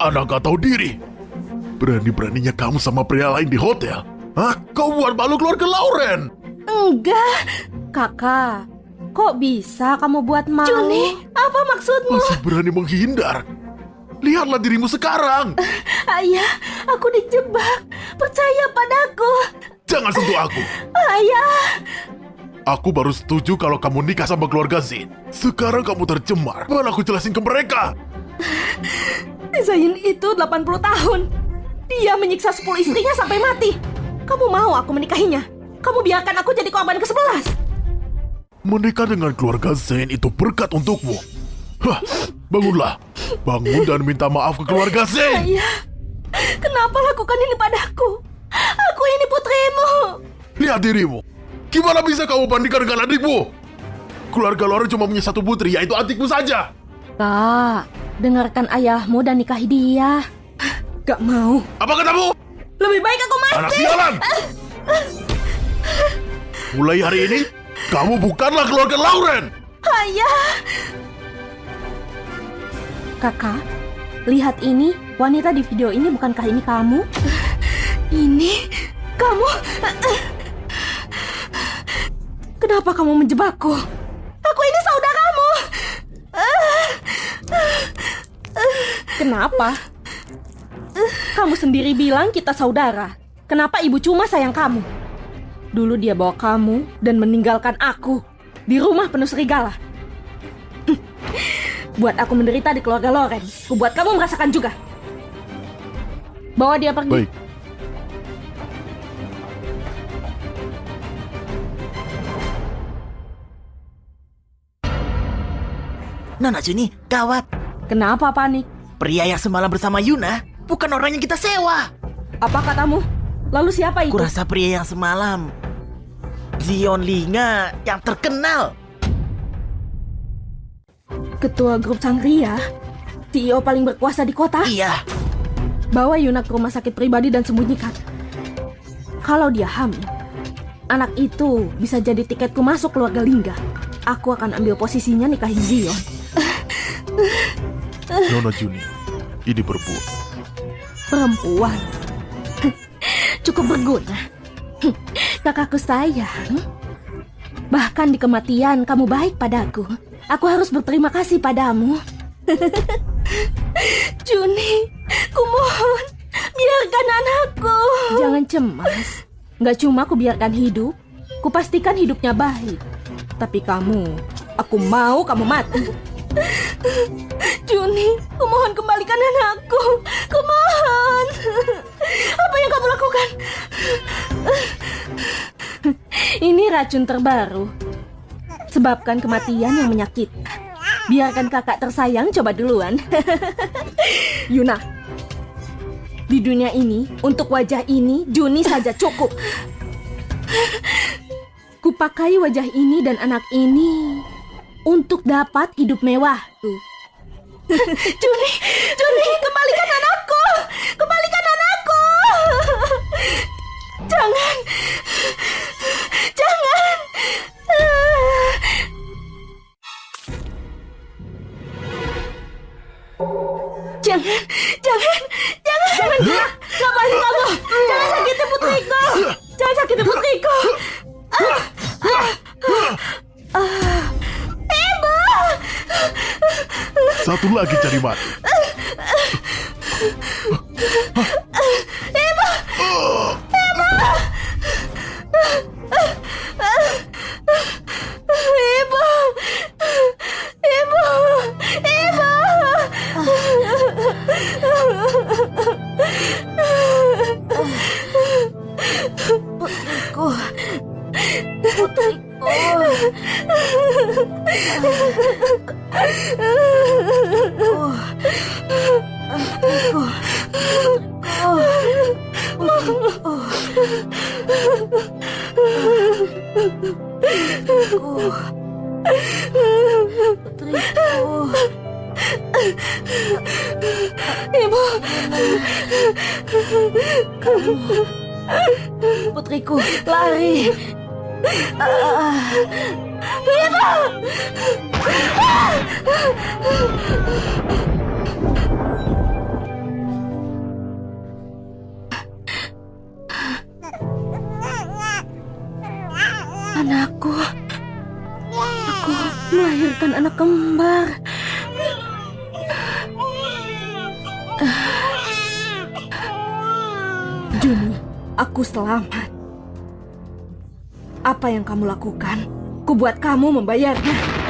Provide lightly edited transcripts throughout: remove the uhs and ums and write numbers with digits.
Anak gak tahu diri. Berani-beraninya kamu sama pria lain di hotel. Hah? Kau buat malu keluarga Lauren? Enggak, kakak. Kok bisa kamu buat malu? Juni, apa maksudmu? Masih berani menghindar? Lihatlah dirimu sekarang. Ayah, aku dijebak. Percaya padaku. Jangan sentuh aku. Ayah. Aku baru setuju kalau kamu nikah sama keluarga Zain. Sekarang kamu tercemar. Mana aku jelasin ke mereka? Zain itu 80 tahun. Dia menyiksa 10 istrinya sampai mati. Kamu mau aku menikahinya? Kamu biarkan aku jadi korban ke-11. Menikah dengan keluarga Zain itu berkat untukmu. Hah, bangunlah. Bangun dan minta maaf ke keluarga Zain. Ayah, kenapa lakukan ini padaku? Aku ini putrimu. Lihat dirimu. Gimana bisa kamu bandingkan dengan adikmu? Keluarga Lauren cuma punya satu putri, yaitu adikmu saja. Kak, dengarkan ayahmu dan nikahi dia. Gak mau. Apa katamu? Lebih baik aku mati. Anak sialan! Mulai hari ini, kamu bukanlah keluarga Lauren. Ayah. Kakak, lihat ini. Wanita di video ini bukankah ini kamu? Ini kamu. Kenapa kamu menjebakku? Aku ini saudaramu. Kenapa? Kamu sendiri bilang kita saudara. Kenapa ibu cuma sayang kamu? Dulu dia bawa kamu dan meninggalkan aku di rumah penuh serigala. Buat aku menderita di keluarga Lauren. Kubuat kamu merasakan juga. Bawa dia pergi. Baik. Nona Juni, gawat. Kenapa panik? Pria yang semalam bersama Yuna bukan orang yang kita sewa. Apa katamu? Lalu siapa itu? Kurasa pria yang semalam Zion Linga yang terkenal. Ketua grup Sangria, CEO paling berkuasa di kota. Iya. Bawa Yuna ke rumah sakit pribadi dan sembunyikan. Kalau dia hamil, anak itu bisa jadi tiketku masuk keluarga Lingga. Aku akan ambil posisinya nikahi Zion. Nona Juni, ini perempuan. Perempuan. Cukup berguna. Kakakku sayang. Bahkan di kematian kamu baik padaku. Aku harus berterima kasih padamu. Juni, kumohon, biarkan anakku. Jangan cemas. Gak cuma ku biarkan hidup, ku pastikan hidupnya baik. Tapi aku mau kamu mati. Juni, kumohon kembalikan anakku. Kumohon. Apa yang kamu lakukan? Ini racun terbaru. Sebabkan kematian yang menyakitkan. Biarkan kakak tersayang coba duluan. Yuna, di dunia ini, untuk wajah ini, Juni saja cukup. Kupakai wajah ini dan anak ini untuk dapat hidup mewah. Juni, kembalikan anakku. Kembalikan anakku. Jangan. Jangan. Ngapain kamu? Jangan sakiti putriku. Ibu. Satu lagi cari mati. Ibu. Putriku, lari. Anakku. Aku melahirkan anak kembar. Juni, aku selamat. Apa yang kamu lakukan? Kubuat kamu membayarnya.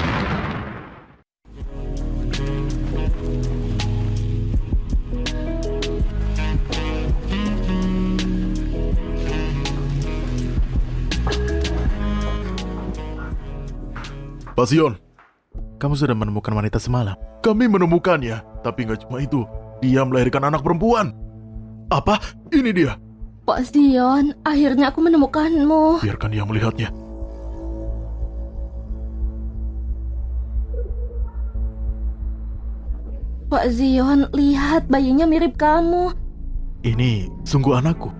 Pak Zion, kamu sudah menemukan wanita semalam. Kami menemukannya, tapi nggak cuma itu. Dia melahirkan anak perempuan. Apa? Ini dia. Pak Zion, akhirnya aku menemukanmu. Biarkan dia melihatnya. Pak Zion, lihat bayinya mirip kamu. Ini sungguh anakku.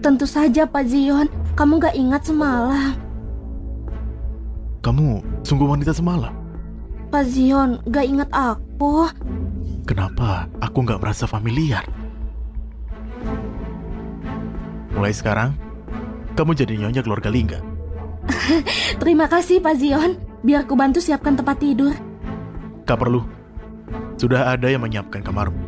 Tentu saja Pak Zion, kamu gak ingat semalam. Kamu sungguh wanita semalam. Pak Zion, gak ingat aku. Kenapa aku nggak merasa familiar? Mulai sekarang, kamu jadi nyonya keluarga Lingga. Terima kasih Pak Zion, biar ku bantu siapkan tempat tidur. Gak perlu. Sudah ada yang menyiapkan kamarmu.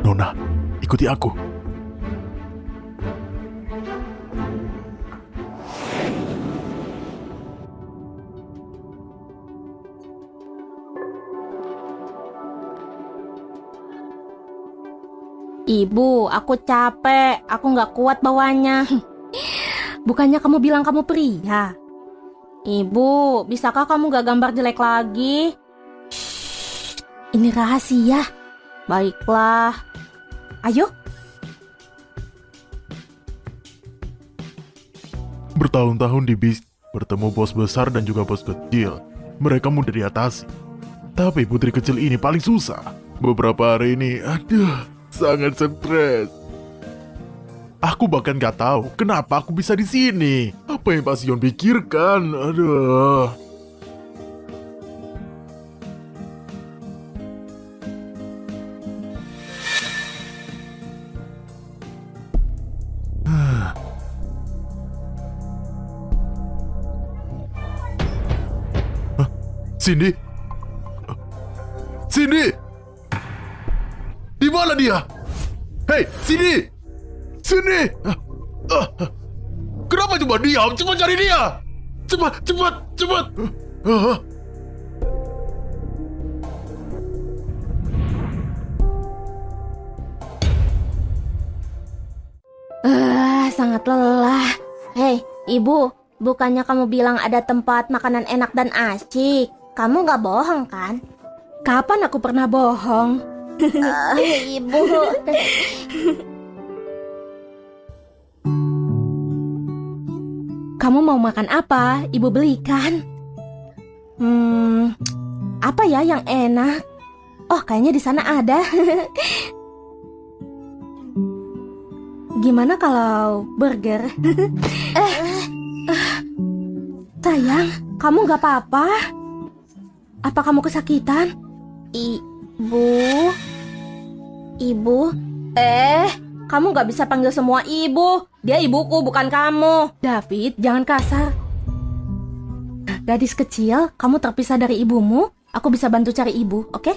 Nona, ikuti aku. Ibu, aku capek, aku gak kuat bawanya. Bukannya kamu bilang kamu pria? Ibu, bisakah kamu gak gambar jelek lagi? Shh, ini rahasia. Baiklah. Ayo. Bertahun-tahun di bis, bertemu bos besar dan juga bos kecil. Mereka mudah diatasi. Tapi putri kecil ini paling susah. Beberapa hari ini, sangat stres. Aku bahkan gak tahu kenapa aku bisa di sini. Apa yang Pak Zion pikirkan? Aduh. Hah? Cindy? Cindy? Di mana dia? Hei, Cindy! Sini! Kenapa cuma diam? Cepat cari dia! Cepat! Sangat lelah. Hei, ibu, bukannya kamu bilang ada tempat makanan enak dan asyik? Kamu gak bohong kan? Kapan aku pernah bohong? Ibu. Kamu mau makan apa? Ibu belikan. Apa ya yang enak? Oh, kayaknya di sana ada. Gimana kalau burger? Sayang, kamu gak apa-apa? Apa kamu kesakitan? Ibu? Kamu gak bisa panggil semua ibu. Dia ibuku, bukan kamu. David, jangan kasar. Gadis kecil, kamu terpisah dari ibumu. Aku bisa bantu cari ibu, oke?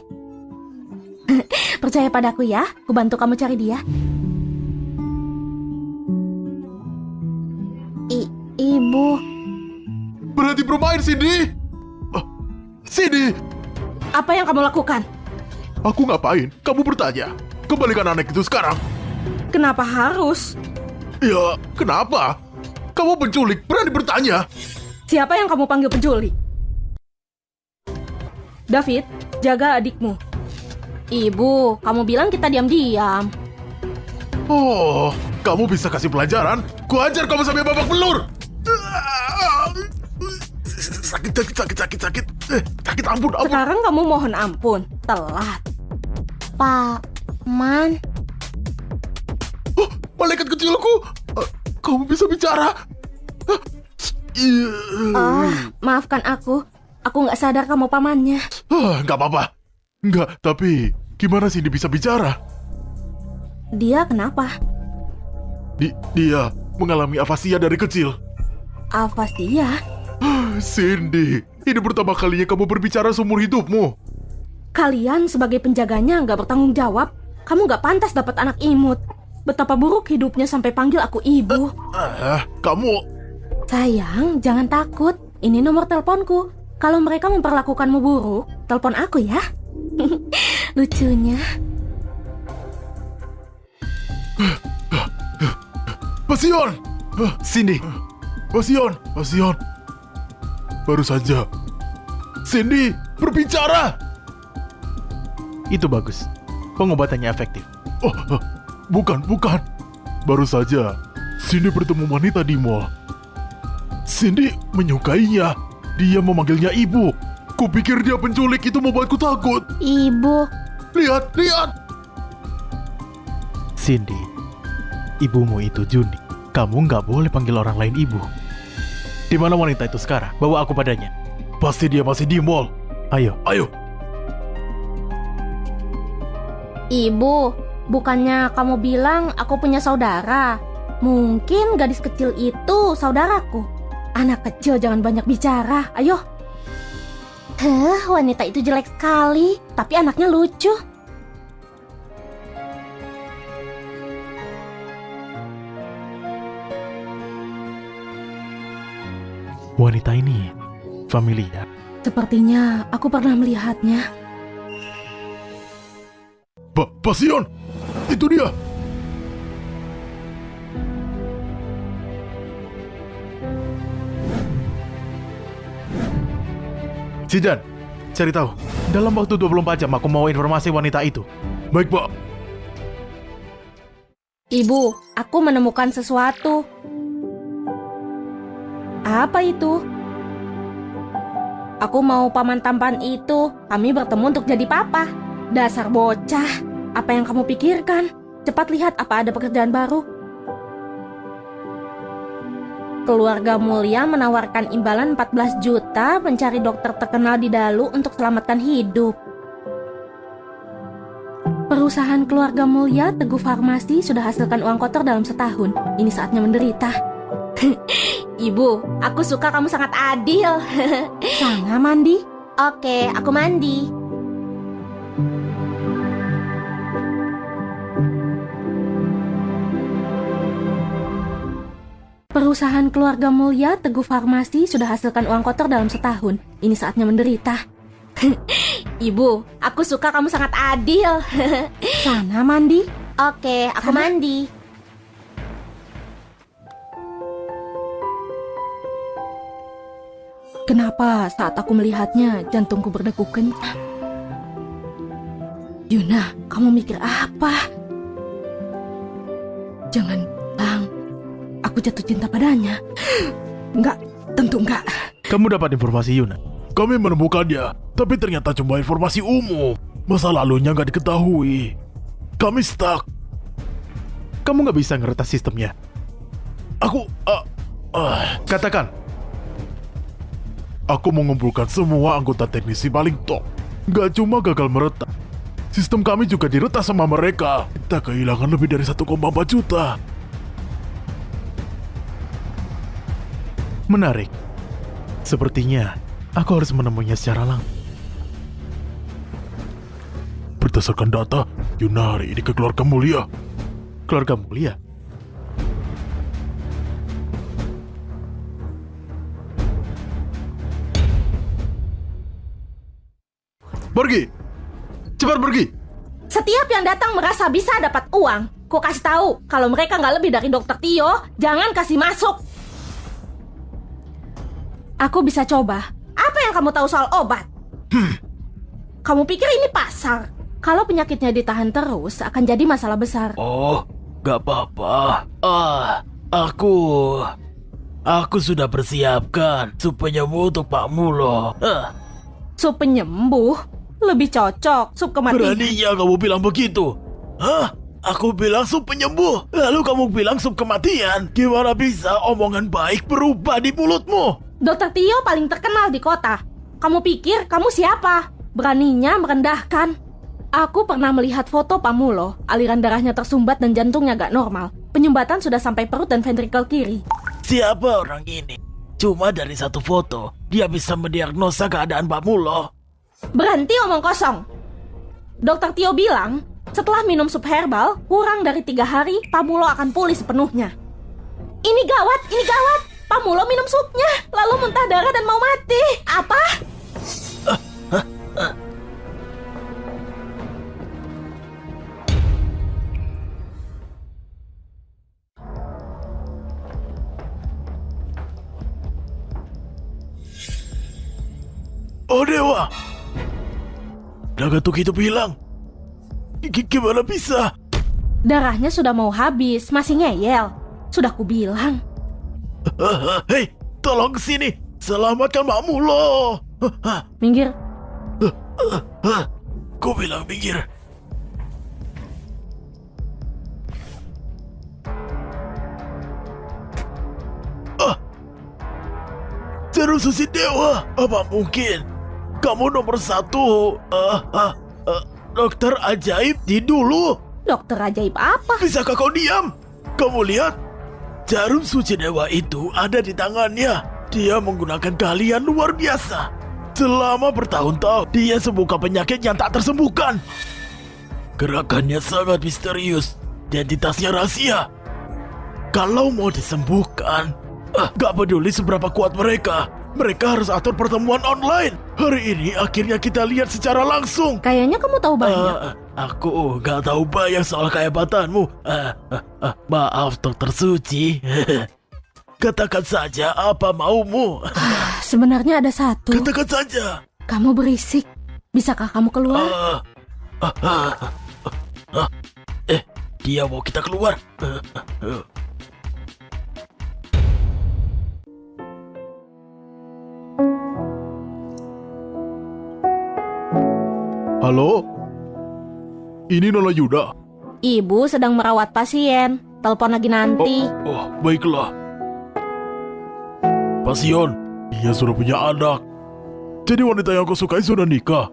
Percaya padaku ya, aku bantu kamu cari dia. Ibu. Berhenti bermain, Cindy! Cindy! Apa yang kamu lakukan? Aku ngapain? Kamu bertanya. Kembalikan anak itu sekarang. Kenapa harus? Ya, kenapa? Kamu penculik, berani bertanya. Siapa yang kamu panggil penculik? David, jaga adikmu. Ibu, kamu bilang kita diam-diam. Oh, kamu bisa kasih pelajaran? Kuajar kamu sampai babak belur. Sakit. Sakit, ampun. Sekarang kamu mohon ampun. Telat. Pak Man. Oh, malaikat kecilku. Kamu bisa bicara. Maafkan aku. Aku nggak sadar kamu pamannya. Nggak apa-apa. Nggak, tapi gimana sih dia bisa bicara? Dia kenapa? Dia mengalami afasia dari kecil. Afasia? Cindy, ini pertama kalinya kamu berbicara seumur hidupmu. Kalian sebagai penjaganya nggak bertanggung jawab. Kamu nggak pantas dapat anak imut. Betapa buruk hidupnya sampai panggil aku ibu. Kamu... Sayang, jangan takut. Ini nomor teleponku. Kalau mereka memperlakukanmu buruk, telepon aku ya. Lucunya. Pasion! Cindy! Pasion! Baru saja Cindy berbicara! Itu bagus. Pengobatannya efektif. Bukan. Baru saja Cindy bertemu wanita di mall. Cindy menyukainya. Dia memanggilnya ibu. Kupikir dia penculik, itu membuatku takut. Ibu. Lihat! Cindy, ibumu itu Juni. Kamu nggak boleh panggil orang lain ibu. Di mana wanita itu sekarang? Bawa aku padanya. Pasti dia masih di mall. Ayo. Ibu, bukannya kamu bilang aku punya saudara? Mungkin gadis kecil itu saudaraku. Anak kecil jangan banyak bicara, ayo. Wanita itu jelek sekali, tapi anaknya lucu. Wanita ini familiar. Sepertinya aku pernah melihatnya. Pasion! Itu dia! Zidan, cari tahu. Dalam waktu 24 jam aku mau informasi wanita itu. Baik, Pak. Ibu, aku menemukan sesuatu. Apa itu? Aku mau paman tampan itu. Kami bertemu untuk jadi papa. Dasar bocah. Apa yang kamu pikirkan? Cepat lihat apa ada pekerjaan baru. Keluarga mulia menawarkan imbalan 14 juta mencari dokter terkenal di Dalu untuk selamatkan hidup. Perusahaan keluarga mulia Teguh Farmasi sudah hasilkan uang kotor dalam setahun. Ini saatnya menderita. Ibu, aku suka kamu sangat adil. Sana mandi? Oke, aku mandi. Perusahaan keluarga mulia Teguh Farmasi sudah hasilkan uang kotor dalam setahun. Ini saatnya menderita. Ibu, aku suka kamu sangat adil. Sana mandi? Oke, aku mandi. Kenapa saat aku melihatnya jantungku berdegup kencang? Yuna, kamu mikir apa? Jangan bilang aku jatuh cinta padanya. Enggak, tentu enggak. Kamu dapat informasi Yuna? Kami menemukannya, tapi ternyata cuma informasi umum. Masa lalunya nggak diketahui. Kami stuck. Kamu nggak bisa ngeretas sistemnya. Katakan. Aku mengumpulkan semua anggota teknisi paling top. Nggak cuma gagal meretas, sistem kami juga diretas sama mereka. Kita kehilangan lebih dari 1,4 juta. Menarik. Sepertinya aku harus menemuinya secara langsung. Berdasarkan data, Yuna hari ini ke keluarga mulia. Keluarga mulia? Pergi! Cepat pergi! Setiap yang datang merasa bisa dapat uang. Ku kasih tahu, kalau mereka nggak lebih dari Dokter Tio, jangan kasih masuk. Aku bisa coba. Apa yang kamu tahu soal obat? Kamu pikir ini pasar? Kalau penyakitnya ditahan terus, akan jadi masalah besar. Oh, gak apa-apa. Aku sudah persiapkan sup penyembuh untuk Pak Mulo. Sup penyembuh? Lebih cocok sup kematian. Beraninya kamu bilang begitu? Hah? Aku bilang sup penyembuh, lalu kamu bilang sup kematian. Gimana bisa omongan baik berubah di mulutmu? Dokter Tio paling terkenal di kota. Kamu pikir kamu siapa? Beraninya merendahkan. Aku pernah melihat foto Pamulo. Aliran darahnya tersumbat dan jantungnya gak normal. Penyumbatan sudah sampai perut dan ventrikel kiri. Siapa orang ini? Cuma dari satu foto, dia bisa mendiagnosa keadaan Pak Mulo. Berhenti omong kosong. Dokter Tio bilang, setelah minum sup herbal, kurang dari 3 hari, Pamulo akan pulih sepenuhnya. Ini gawat, ini gawat. Pamulo minum supnya, lalu muntah darah dan mau mati. Apa? Oh dewa, Nagatuk itu bilang, gimana bisa? Darahnya sudah mau habis, masih ngeyel. Sudah kubilang. Hei, tolong kesini, selamatkan Pak Mulo. Minggir. Ku bilang minggir. Jarum susi dewa, apa mungkin? Kamu nomor 1, dokter ajaib di dulu. Dokter ajaib apa? Bisakah kau diam? Kamu lihat, jarum suci dewa itu ada di tangannya. Dia menggunakan keahlian luar biasa. Selama bertahun-tahun, dia sembuhkan penyakit yang tak tersembuhkan. Gerakannya sangat misterius, identitasnya rahasia. Kalau mau disembuhkan, gak peduli seberapa kuat mereka harus atur pertemuan online. Hari ini akhirnya kita lihat secara langsung. Kayaknya kamu tahu banyak. Aku gak tahu banyak soal kehebatanmu. Maaf dokter suci. Katakan saja apa maumu. Sebenarnya ada satu. Katakan saja. Kamu berisik. Bisakah kamu keluar? Dia mau kita keluar. Halo? Ini Nona Yuda. Ibu sedang merawat pasien. Telepon lagi nanti. Oh, baiklah. Pasien, Dia sudah punya anak. Jadi wanita yang kau sukai sudah nikah.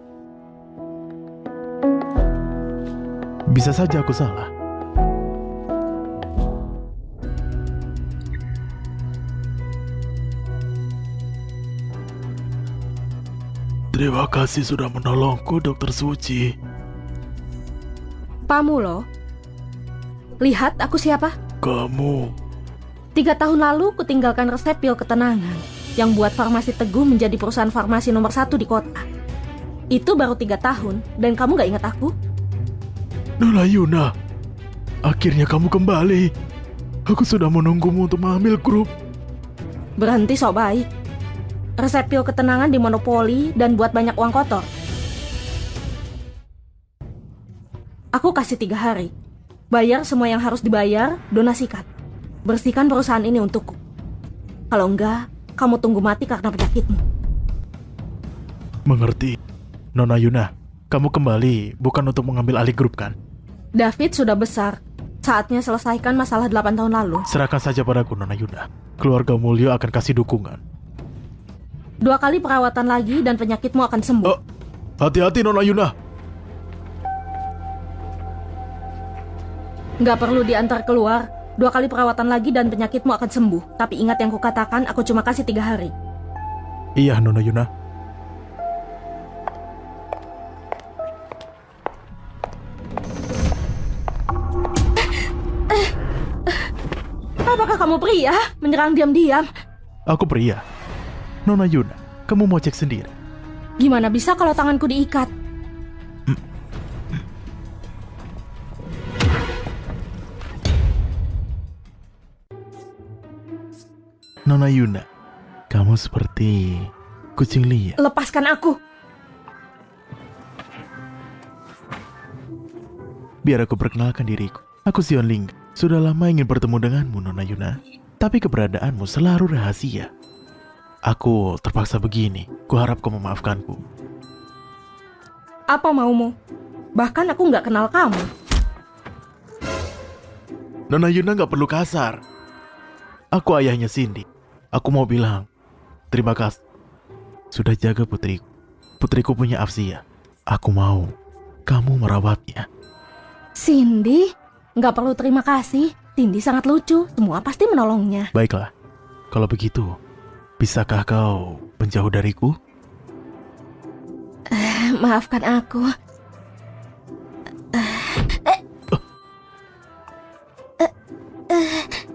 Bisa saja aku salah. terima kasih sudah menolongku, Dokter Suci. Pamulo, lihat aku siapa? Kamu 3 tahun lalu kutinggalkan resep pil ketenangan yang buat farmasi Teguh menjadi perusahaan farmasi nomor 1 di kota. Itu baru 3 tahun dan kamu gak ingat aku? Nona Yuna, akhirnya kamu kembali. Aku sudah menunggumu untuk mengambil grup. Berhenti sok baik. Resep pil ketenangan dimonopoli dan buat banyak uang kotor. Aku kasih 3 hari. Bayar semua yang harus dibayar, donasikan. Bersihkan perusahaan ini untukku. Kalau enggak, kamu tunggu mati karena penyakitmu. Mengerti. Nona Yuna, kamu kembali bukan untuk mengambil alih grup kan? David sudah besar. Saatnya selesaikan masalah 8 tahun lalu. Serahkan saja padaku, Nona Yuna. Keluarga Mulyo akan kasih dukungan. 2 kali perawatan lagi dan penyakitmu akan sembuh. Hati-hati Nona Yuna. Nggak perlu diantar keluar. 2 kali perawatan lagi dan penyakitmu akan sembuh. Tapi ingat yang kukatakan, aku cuma kasih 3 hari. Iya, Nona Yuna. Apakah kamu pria? Menyerang diam-diam. Aku pria. Nona Yuna, kamu mau cek sendiri. Gimana bisa kalau tanganku diikat? Nona Yuna, kamu seperti kucing liar. Lepaskan aku. Biar aku perkenalkan diriku. Aku Sion Lingga. Sudah lama ingin bertemu denganmu, Nona Yuna. Tapi keberadaanmu selalu rahasia. Aku terpaksa begini. Kuharap kau memaafkanku. Apa maumu? Bahkan aku nggak kenal kamu. Nona Yuna nggak perlu kasar. Aku ayahnya Cindy. Aku mau bilang terima kasih sudah jaga putriku. Putriku punya Afsia. Aku mau kamu merawatnya. Cindy, nggak perlu terima kasih. Cindy sangat lucu, semua pasti menolongnya. Baiklah, kalau begitu, bisakah kau menjauh dariku? Maafkan aku.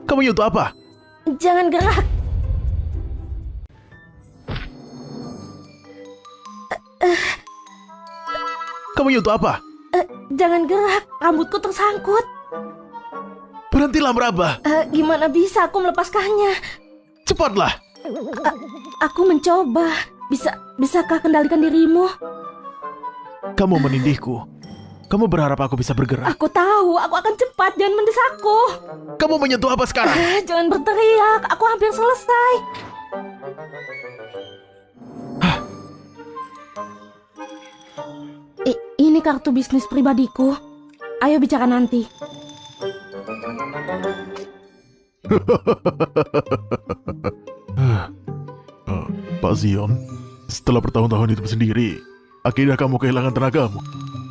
Kamu nyentuh apa? Jangan gerak. Kamu nyentuh apa? Jangan gerak, rambutku tersangkut. Berhentilah meraba. Gimana bisa aku melepaskannya? Cepatlah. Aku mencoba. Bisakah kendalikan dirimu? Kamu menindihku. Kamu berharap aku bisa bergerak. Aku tahu, aku akan cepat. Jangan mendesakku. Kamu menyentuh apa sekarang? Jangan berteriak, aku hampir selesai. Ini kartu bisnis pribadiku. Ayo bicara nanti. Pak Zion, setelah bertahun-tahun hidup sendiri, akhirnya kamu kehilangan tenagamu.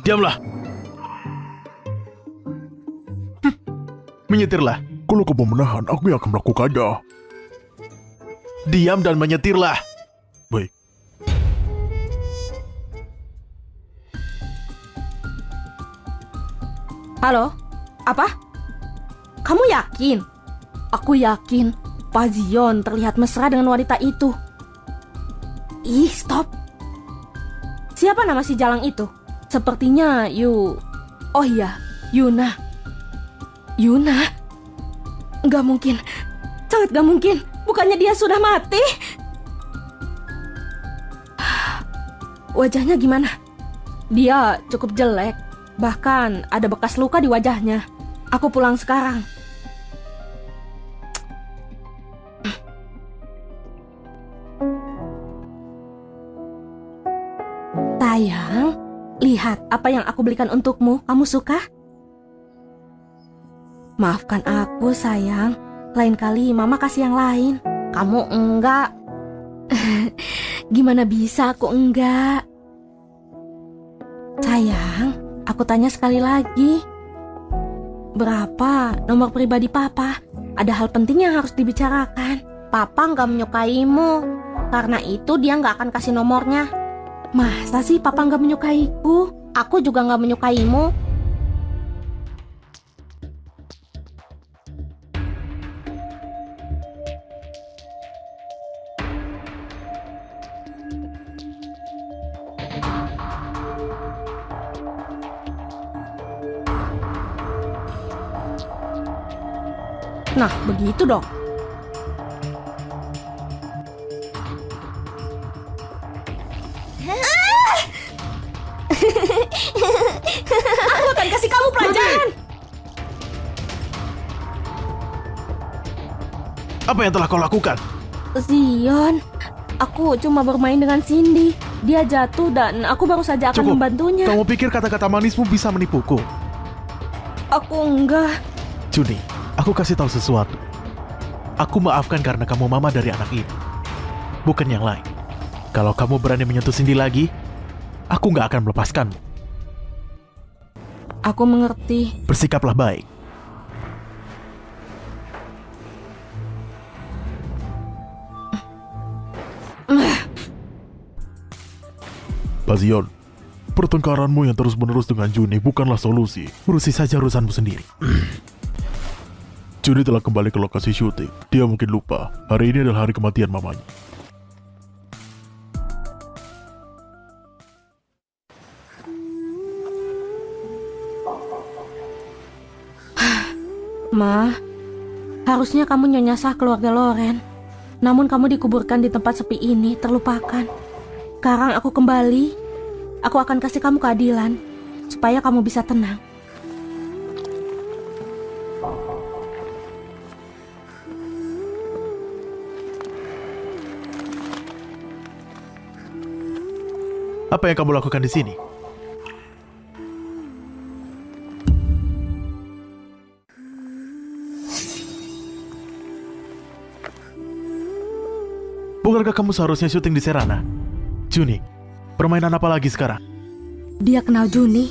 Diamlah. Menyetirlah. Kalau kamu menahan, aku yang akan melakukannya. Diam dan menyetirlah. Baik. Halo? Apa? Kamu yakin? Aku yakin Pak Zion terlihat mesra dengan wanita itu. Ih, stop. Siapa nama si Jalang itu? Sepertinya Oh iya, Yuna. Yuna? Gak mungkin. Sangat gak mungkin. Bukannya dia sudah mati? Wajahnya gimana? Dia cukup jelek. Bahkan ada bekas luka di wajahnya. Aku pulang sekarang. Sayang, lihat apa yang aku belikan untukmu. Kamu suka? Maafkan aku, sayang. Lain kali mama kasih yang lain. Kamu enggak. Gimana bisa aku enggak? Sayang, aku tanya sekali lagi. Berapa nomor pribadi Papa? Ada hal penting yang harus dibicarakan. Papa nggak menyukaimu. Karena itu dia nggak akan kasih nomornya. Masa sih Papa nggak menyukaiku? Aku juga nggak menyukaimu. Nah, begitu dong. Aku akan kasih kamu pelajaran. Apa yang telah kau lakukan? Zion, aku cuma bermain dengan Cindy. Dia jatuh dan aku baru saja akan Cukup. membantunya. Kamu pikir kata-kata manismu bisa menipuku? Aku enggak. Juni, aku kasih tahu sesuatu. Aku maafkan karena kamu mama dari anak ini. Bukan yang lain. Kalau kamu berani menyentuh Cindy lagi, aku nggak akan melepaskanmu. Aku mengerti. Bersikaplah baik. Pak Zion, pertengkaranmu yang terus-menerus dengan Juni bukanlah solusi. Urusi saja urusanmu sendiri. Juni telah kembali ke lokasi syuting. Dia mungkin lupa, hari ini adalah hari kematian mamanya. Ma, harusnya kamu nyanyasah keluarga Loren. Namun kamu dikuburkan di tempat sepi ini, terlupakan. Sekarang aku kembali. Aku akan kasih kamu keadilan, supaya kamu bisa tenang. Apa yang kamu lakukan di sini? Bukankah kamu seharusnya syuting di Serana? Juni, permainan apa lagi sekarang? Dia kenal Juni.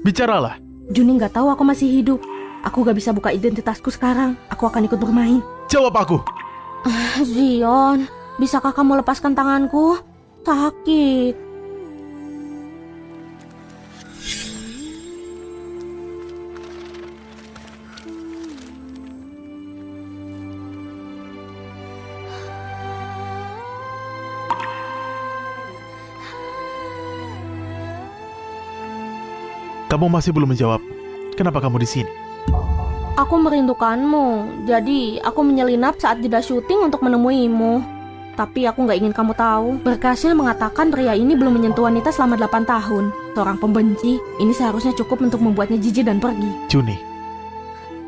Bicaralah. Juni nggak tahu aku masih hidup. Aku gak bisa buka identitasku sekarang. Aku akan ikut bermain. Jawab aku. Zion, bisakah kamu lepaskan tanganku? Sakit. Kamu masih belum menjawab. Kenapa kamu di sini? Aku merindukanmu. Jadi, aku menyelinap saat jeda syuting untuk menemuimu. Tapi aku nggak ingin kamu tahu. Berkasnya mengatakan pria ini belum menyentuh wanita selama 8 tahun. Seorang pembenci, ini seharusnya cukup untuk membuatnya jijik dan pergi. Juni,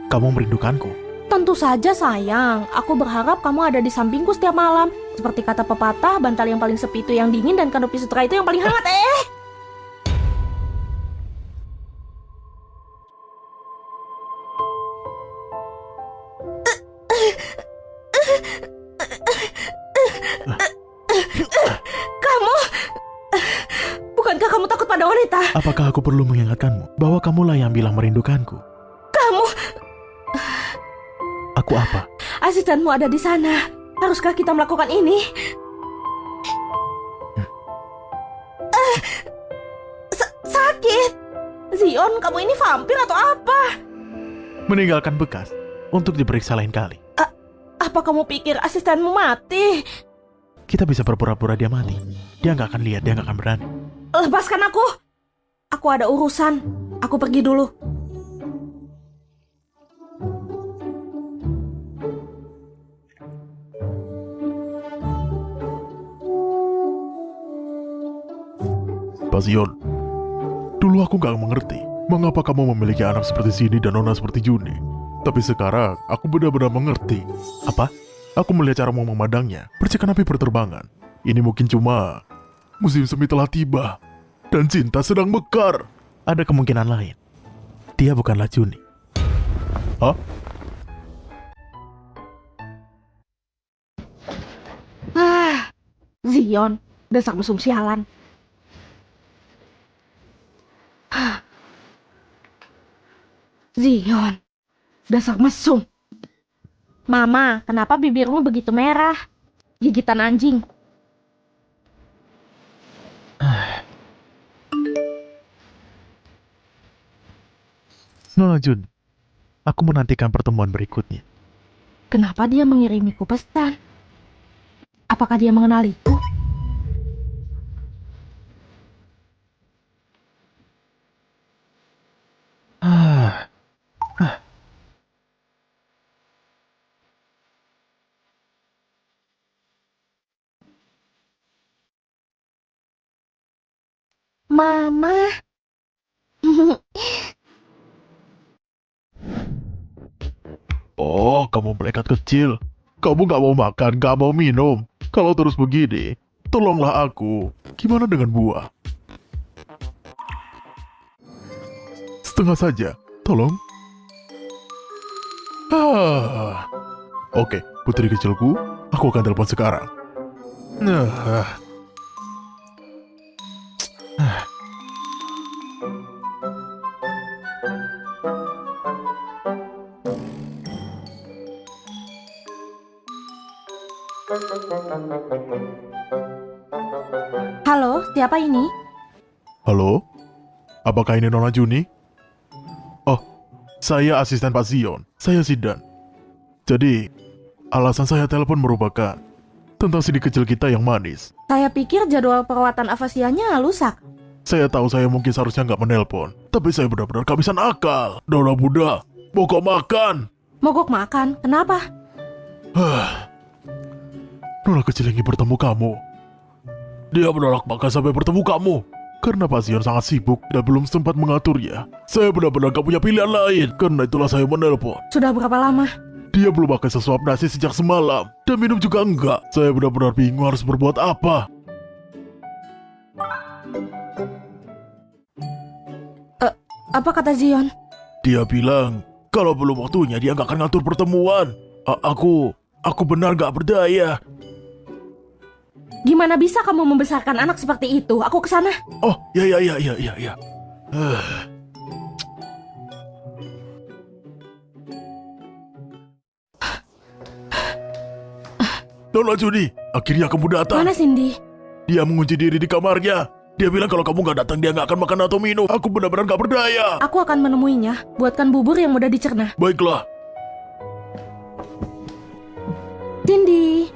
kamu merindukanku. Tentu saja sayang. Aku berharap kamu ada di sampingku setiap malam. Seperti kata pepatah, bantal yang paling sepi itu yang dingin dan kanopi sutra itu yang paling hangat. Bukankah kamu takut pada wanita? Apakah aku perlu mengingatkanmu bahwa kamulah yang bilang merindukanku? Kamu, Aku apa? asistenmu ada di sana. Haruskah kita melakukan ini? Sakit. Zion, kamu ini vampir atau apa? Meninggalkan bekas untuk diperiksa lain kali. Apa kamu pikir asistenmu mati? Kita bisa berpura-pura dia mati. Dia nggak akan lihat, dia nggak akan berani. Lepaskan aku. Aku ada urusan. Aku pergi dulu. Passion, dulu aku gak mengerti mengapa kamu memiliki anak seperti Cindy dan nona seperti Juni. Tapi sekarang aku benar-benar mengerti. Apa? Aku melihat caramu memandangnya, percikan api berterbangan. Ini mungkin cuma musim semi telah tiba dan cinta sedang mekar. Ada kemungkinan lain. Dia bukanlah Juni. Hah? Zion, dasar mesum sialan. Zion, dasar mesum. Mama, kenapa bibirmu begitu merah? Gigitan anjing. Nona Jun, aku menantikan pertemuan berikutnya. Kenapa dia mengirimiku pesan? Apakah dia mengenaliku? Mama. Oh, kamu malaikat kecil. Kamu gak mau makan, gak mau minum. Kalau terus begini, tolonglah aku. Gimana dengan buah? Setengah saja, tolong. Oke, putri kecilku, aku akan telepon sekarang. Halo, siapa ini? Halo? Apakah ini Nona Juni? Oh, saya asisten Pak Zion. Saya Sidan. Jadi, alasan saya telepon merupakan tentang sini kecil kita yang manis. Saya pikir jadwal perawatan afasianya lusak. Saya tahu saya mungkin seharusnya nggak menelpon, tapi saya benar-benar kehabisan akal. Nona Buddha, mogok makan. Mogok makan, kenapa? Nona kecil ingin bertemu kamu. Dia menolak makan sampai bertemu kamu. Karena Pak Zion sangat sibuk dan belum sempat mengaturnya. Saya benar-benar gak punya pilihan lain. Karena itulah saya menelpon. Sudah berapa lama? Dia belum makan sesuap nasi sejak semalam. Dan minum juga enggak. Saya benar-benar bingung harus berbuat apa. Apa kata Zion? Dia bilang, kalau belum waktunya dia gak akan ngatur pertemuan. Aku benar gak berdaya. Gimana bisa kamu membesarkan anak seperti itu? Aku kesana. Oh, ya. Nona Juni, akhirnya kamu datang. Mana Cindy? Dia mengunci diri di kamarnya. Dia bilang kalau kamu nggak datang, dia nggak akan makan atau minum. Aku benar-benar nggak berdaya. Aku akan menemuinya. Buatkan bubur yang mudah dicerna. Baiklah. Cindy.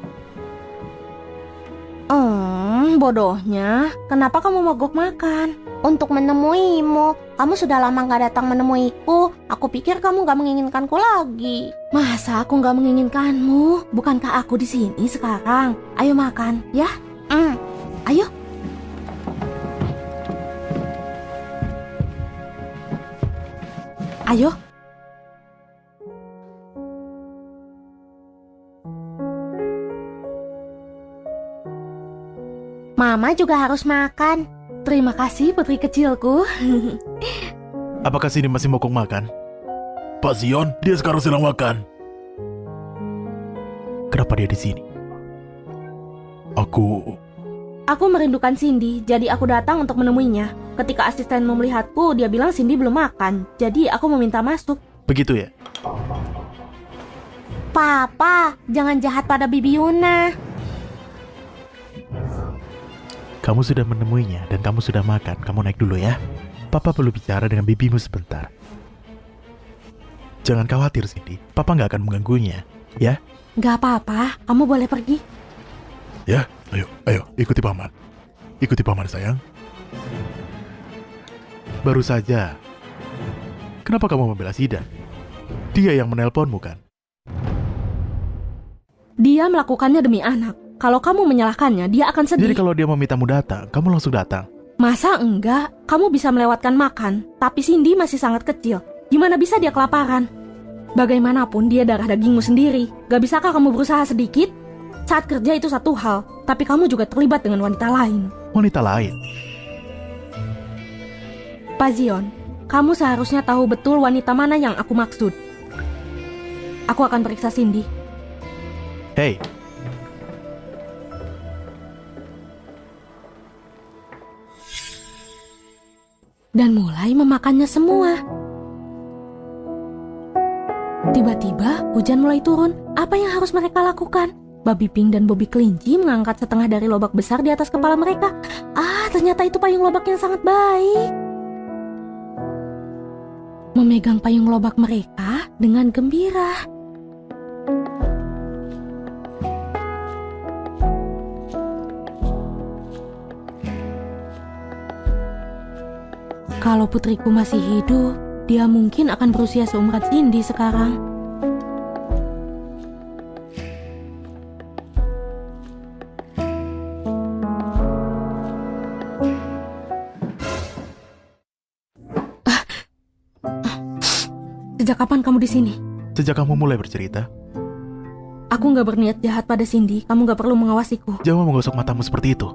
Bodohnya. Kenapa kamu mogok makan? Untuk menemuimu. Kamu sudah lama gak datang menemuiku. Aku pikir kamu gak menginginkanku lagi. Masa aku nggak menginginkanmu? Bukankah aku di sini sekarang? Ayo makan, ya? Ayo. Ayo. Mama juga harus makan. Terima kasih putri kecilku. Apakah Cindy masih mogok makan? Pak Zion, dia sekarang sedang makan. Kenapa dia di sini? Aku merindukan Cindy, jadi aku datang untuk menemuinya. Ketika asistenmu melihatku, dia bilang Cindy belum makan. Jadi aku meminta masuk. Begitu ya? Papa, jangan jahat pada Bibi Yuna. Kamu sudah menemuinya dan kamu sudah makan. Kamu naik dulu ya. Papa perlu bicara dengan bibimu sebentar. Jangan khawatir, Cindy. Papa nggak akan mengganggunya, ya? Gak apa-apa, kamu boleh pergi. Ya, ayo, ikuti paman. Ikuti paman sayang. Baru saja. Kenapa kamu membela Zidan? Dia yang menelponmu kan? Dia melakukannya demi anak. Kalau kamu menyalahkannya, dia akan sedih. Jadi kalau dia memintamu datang, kamu langsung datang. Masa enggak? Kamu bisa melewatkan makan, tapi Cindy masih sangat kecil. Gimana bisa dia kelaparan? Bagaimanapun dia darah dagingmu sendiri. Gak bisakah kamu berusaha sedikit? Saat kerja itu satu hal, tapi kamu juga terlibat dengan wanita lain. Wanita lain? Pak Zion, kamu seharusnya tahu betul wanita mana yang aku maksud. Aku akan periksa Cindy. Hei, Dan mulai memakannya semua. Tiba-tiba hujan mulai turun. Apa yang harus mereka lakukan? Babi Pink dan Bobby Kelinci mengangkat setengah dari lobak besar di atas kepala mereka. Ternyata itu payung lobak yang sangat baik. Memegang payung lobak mereka dengan gembira. Kalau putriku masih hidup, dia mungkin akan berusia seumuran Cindy sekarang. Sejak kapan kamu di sini? sejak kamu mulai bercerita, Aku nggak berniat jahat pada Cindy. Kamu nggak perlu mengawasiku. jangan menggosok matamu seperti itu.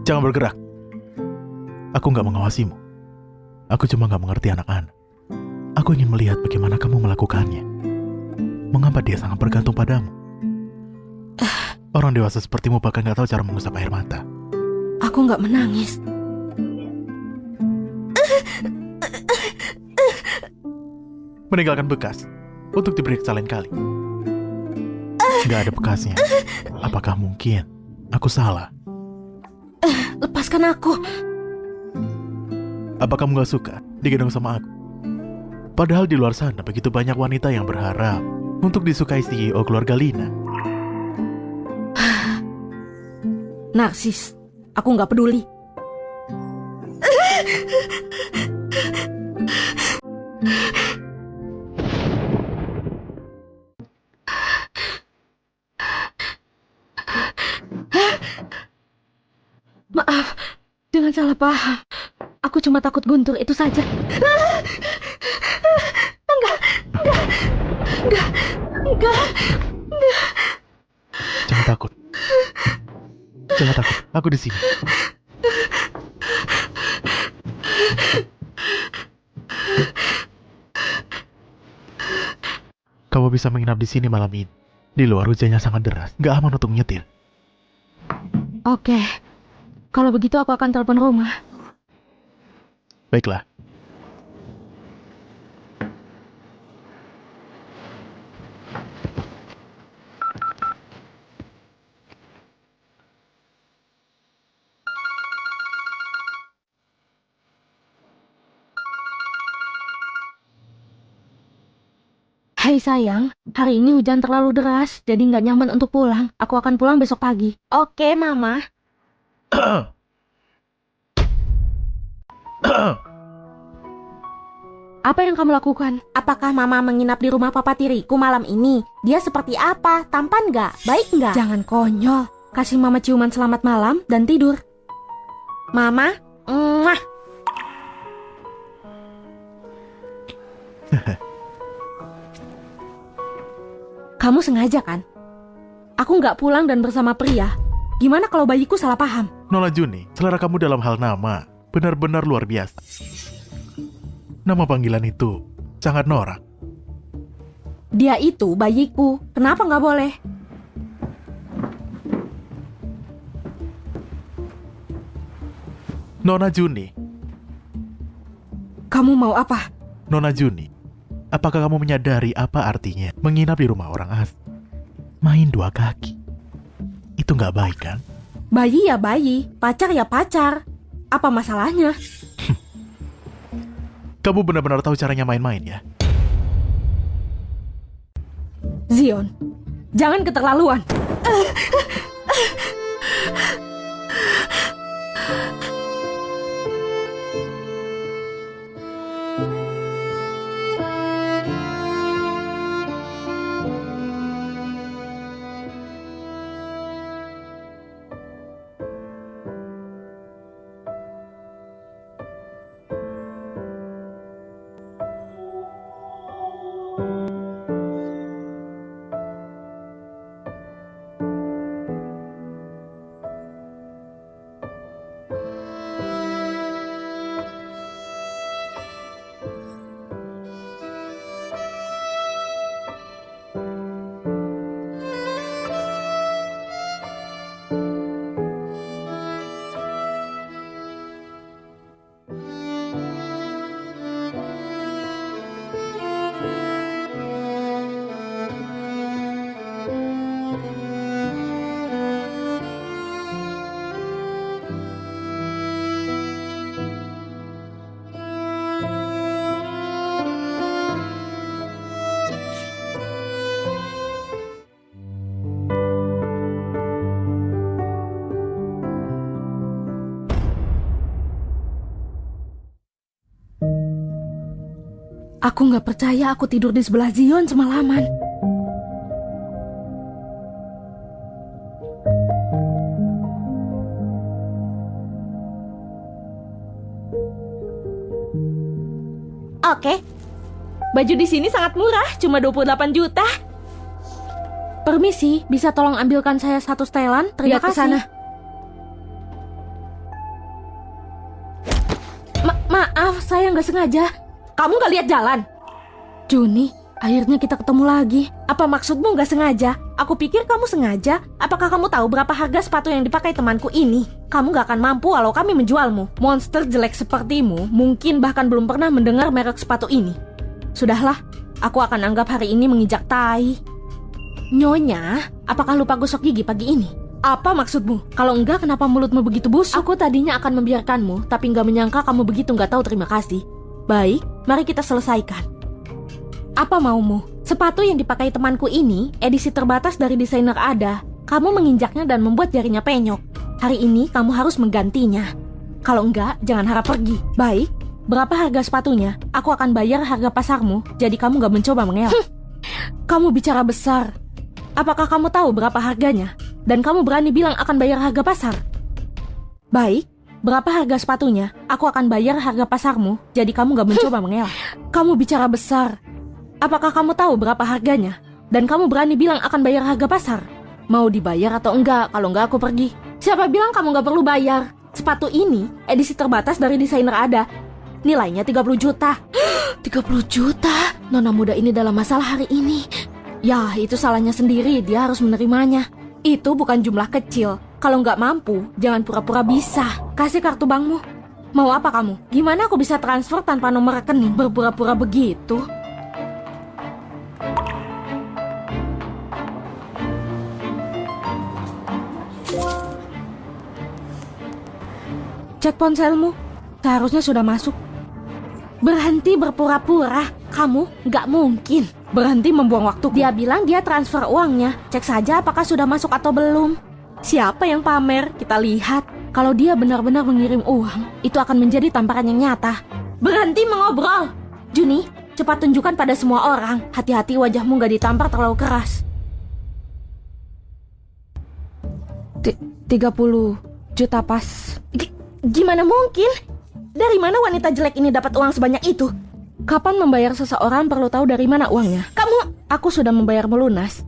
Jangan bergerak. Aku nggak mengawasimu. Aku cuma nggak mengerti anak-anak. Aku ingin melihat bagaimana kamu melakukannya. Mengapa dia sangat bergantung padamu? Orang dewasa sepertimu bahkan nggak tahu cara mengusap air mata. Aku nggak menangis. Meninggalkan bekas untuk diperiksa lain kali. Nggak ada bekasnya. Apakah mungkin aku salah? Lepaskan aku. Apa kamu gak suka digendong sama aku? Padahal di luar sana begitu banyak wanita yang berharap untuk disukai CEO keluarga Lina. Narsis. Aku nggak peduli. Maaf, jangan salah paham. Aku cuma takut guntur, itu saja. Enggak. Jangan takut. Jangan takut. Aku di sini. Kamu bisa menginap di sini malam ini. Di luar hujannya sangat deras. Gak aman untuk nyetir. Oke. Kalau begitu aku akan telepon rumah. Baiklah. Hai sayang, hari ini hujan terlalu deras, jadi nggak nyaman untuk pulang. Aku akan pulang besok pagi. Oke, Mama. Apa yang kamu lakukan? Apakah Mama menginap di rumah Papa tiriku malam ini? Dia seperti apa? Tampan nggak? Baik nggak? Jangan konyol. Kasih Mama ciuman selamat malam dan tidur. Mama, mwah. Kamu sengaja kan? Aku nggak pulang dan bersama pria. Gimana kalau bayiku salah paham? Nona Juni, selera kamu dalam hal nama benar-benar luar biasa. Nama panggilan itu sangat norak. Dia itu bayiku. Kenapa nggak boleh? Nona Juni, Kamu mau apa? Nona Juni, apakah kamu menyadari apa artinya menginap di rumah orang asing? Main dua kaki. Itu nggak baik kan? Bayi ya bayi, pacar ya pacar. Apa masalahnya? Kamu benar-benar tahu caranya main-main ya? Zion, jangan keterlaluan. Aku nggak percaya aku tidur di sebelah Zion semalaman. Oke. Baju di sini sangat murah, cuma 28 juta. Permisi, bisa tolong ambilkan saya satu setelan? Terima Lihat ke kasih. sana. Maaf, saya nggak sengaja. Kamu nggak lihat jalan? Juni, akhirnya kita ketemu lagi. Apa maksudmu nggak sengaja? Aku pikir kamu sengaja. Apakah kamu tahu berapa harga sepatu yang dipakai temanku ini? Kamu nggak akan mampu walau kami menjualmu. Monster jelek sepertimu mungkin bahkan belum pernah mendengar merek sepatu ini. Sudahlah, aku akan anggap hari ini menginjak tai. Nyonya, apakah lupa gosok gigi pagi ini? Apa maksudmu? Kalau enggak, kenapa mulutmu begitu busuk? Aku tadinya akan membiarkanmu, tapi nggak menyangka kamu begitu nggak tahu terima kasih. Baik, mari kita selesaikan. Apa maumu? Sepatu yang dipakai temanku ini edisi terbatas dari desainer Ada. Kamu menginjaknya dan membuat jarinya penyok. Hari ini kamu harus menggantinya. Kalau enggak, jangan harap pergi. Baik, berapa harga sepatunya? Aku akan bayar harga pasarmu, jadi kamu nggak mencoba mengelak. Kamu bicara besar. Apakah kamu tahu berapa harganya? Dan kamu berani bilang akan bayar harga pasar? Baik, berapa harga sepatunya? Aku akan bayar harga pasarmu, jadi kamu gak mencoba mengelak. Kamu bicara besar. Apakah kamu tahu berapa harganya? Dan kamu berani bilang akan bayar harga pasar? Mau dibayar atau enggak? Kalau enggak aku pergi. Siapa bilang kamu gak perlu bayar? Sepatu ini edisi terbatas dari desainer Ada. Nilainya 30 juta. 30 juta? Nona muda ini dalam masalah hari ini. Ya, itu salahnya sendiri, dia harus menerimanya. Itu bukan jumlah kecil. Kalau nggak mampu, jangan pura-pura bisa. Kasih kartu bankmu. Mau apa kamu? Gimana aku bisa transfer tanpa nomor rekening? Berpura-pura begitu. Cek ponselmu. Seharusnya sudah masuk. Berhenti berpura-pura. Kamu nggak mungkin berhenti membuang waktu. Dia bilang dia transfer uangnya. Cek saja apakah sudah masuk atau belum. Siapa yang pamer? Kita lihat. Kalau dia benar-benar mengirim uang, itu akan menjadi tamparan yang nyata. Berhenti mengobrol. Juni, cepat tunjukkan pada semua orang. Hati-hati wajahmu nggak ditampar terlalu keras. 30 juta pas. Gimana mungkin? Dari mana wanita jelek ini dapat uang sebanyak itu? Kapan membayar seseorang perlu tahu dari mana uangnya. Aku sudah membayar melunas.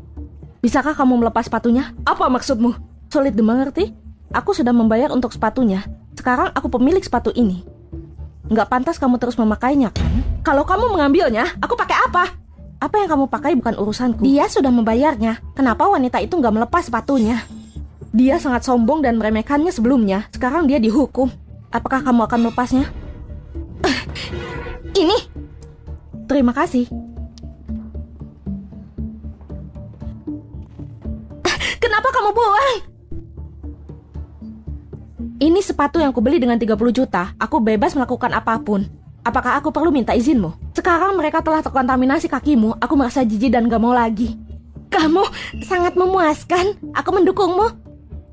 Bisakah kamu melepas sepatunya? Apa maksudmu? Sulit dimengerti? Aku sudah membayar untuk sepatunya. Sekarang aku pemilik sepatu ini. Nggak pantas kamu terus memakainya, kan? Kalau kamu mengambilnya, aku pakai apa? Apa yang kamu pakai bukan urusanku. Dia sudah membayarnya. Kenapa wanita itu nggak melepas sepatunya? Dia sangat sombong dan meremehkannya sebelumnya. Sekarang dia dihukum. Apakah kamu akan melepasnya? Ini. Terima kasih. Kenapa kamu buang? Ini sepatu yang kubeli dengan 30 juta. Aku bebas melakukan apapun. Apakah aku perlu minta izinmu? Sekarang mereka telah terkontaminasi kakimu. Aku merasa jijik dan gak mau lagi. Kamu sangat memuaskan. Aku mendukungmu.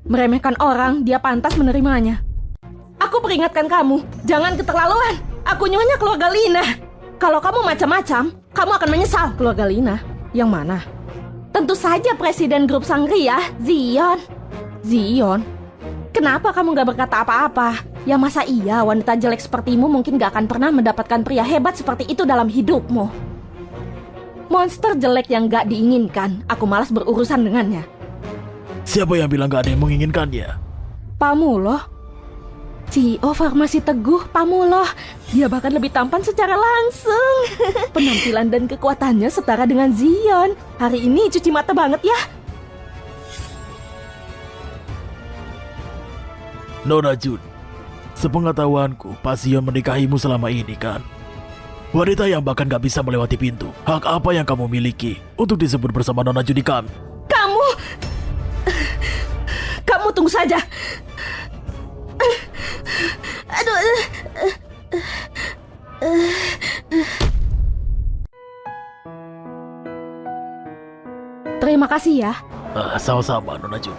Meremehkan orang, dia pantas menerimanya. Aku peringatkan kamu, jangan keterlaluan. Aku nyonya keluarga Lina. Kalau kamu macam-macam, kamu akan menyesal. Keluarga Lina? Yang mana? Tentu saja presiden grup Sangria, Zion. Zion? Kenapa kamu gak berkata apa-apa? Ya masa iya wanita jelek sepertimu mungkin gak akan pernah mendapatkan pria hebat seperti itu dalam hidupmu. Monster jelek yang gak diinginkan. Aku malas berurusan dengannya. Siapa yang bilang gak ada yang menginginkannya? Pamuloh, CEO Farmasi Teguh, Pamuloh. Dia bahkan lebih tampan secara langsung. Penampilan dan kekuatannya setara dengan Zion. Hari ini cuci mata banget ya. Nona Jun, sepengetahuanku, Pak Zion menikahimu selama ini, kan? Wanita yang bahkan gak bisa melewati pintu. Hak apa yang kamu miliki untuk disebut bersama Nona Jun di kami? Kamu tunggu saja. Aduh. Terima kasih ya. Sama-sama, Nona Jun.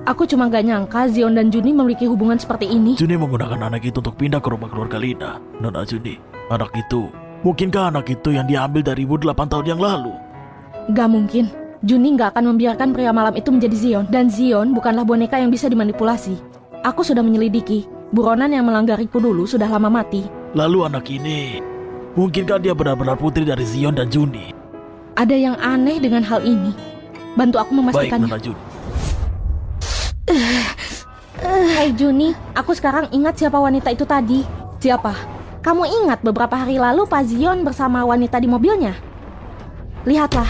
Aku cuma gak nyangka Zion dan Juni memiliki hubungan seperti ini. Juni menggunakan anak itu untuk pindah ke rumah keluarga Lina. Nona Juni, anak itu, mungkinkah anak itu yang diambil dari ibu 8 tahun yang lalu? Gak mungkin. Juni gak akan membiarkan pria malam itu menjadi Zion. Dan Zion bukanlah boneka yang bisa dimanipulasi. Aku sudah menyelidiki. Buronan yang melanggariku dulu sudah lama mati. Lalu anak ini, mungkinkah dia benar-benar putri dari Zion dan Juni? Ada yang aneh dengan hal ini. Bantu aku Baik, memastikannya. Nona Juni. Hai Juni, aku sekarang ingat siapa wanita itu tadi. Siapa? Kamu ingat beberapa hari lalu Pak Zion bersama wanita di mobilnya? Lihatlah.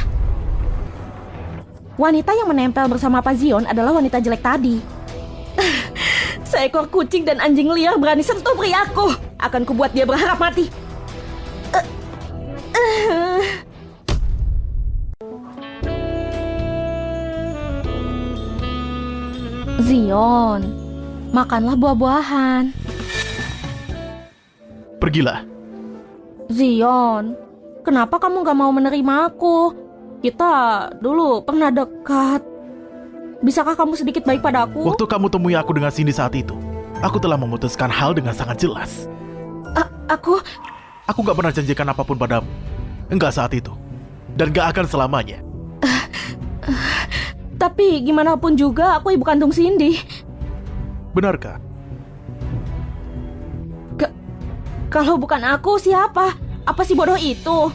Wanita yang menempel bersama Pak Zion adalah wanita jelek tadi. Seekor kucing dan anjing liar berani sentuh priaku. Akan kubuat dia berharap mati. Zion, makanlah buah-buahan. Pergilah. Zion, kenapa kamu gak mau menerima aku? Kita dulu pernah dekat. Bisakah kamu sedikit baik padaku? Waktu kamu temui aku dengan Cindy saat itu, aku telah memutuskan hal dengan sangat jelas. Aku gak pernah janjikan apapun padamu. Enggak saat itu. Dan gak akan selamanya. Tapi gimana pun juga aku ibu kandung Cindy. Benarkah? Kalau bukan aku, siapa? Apa si bodoh itu?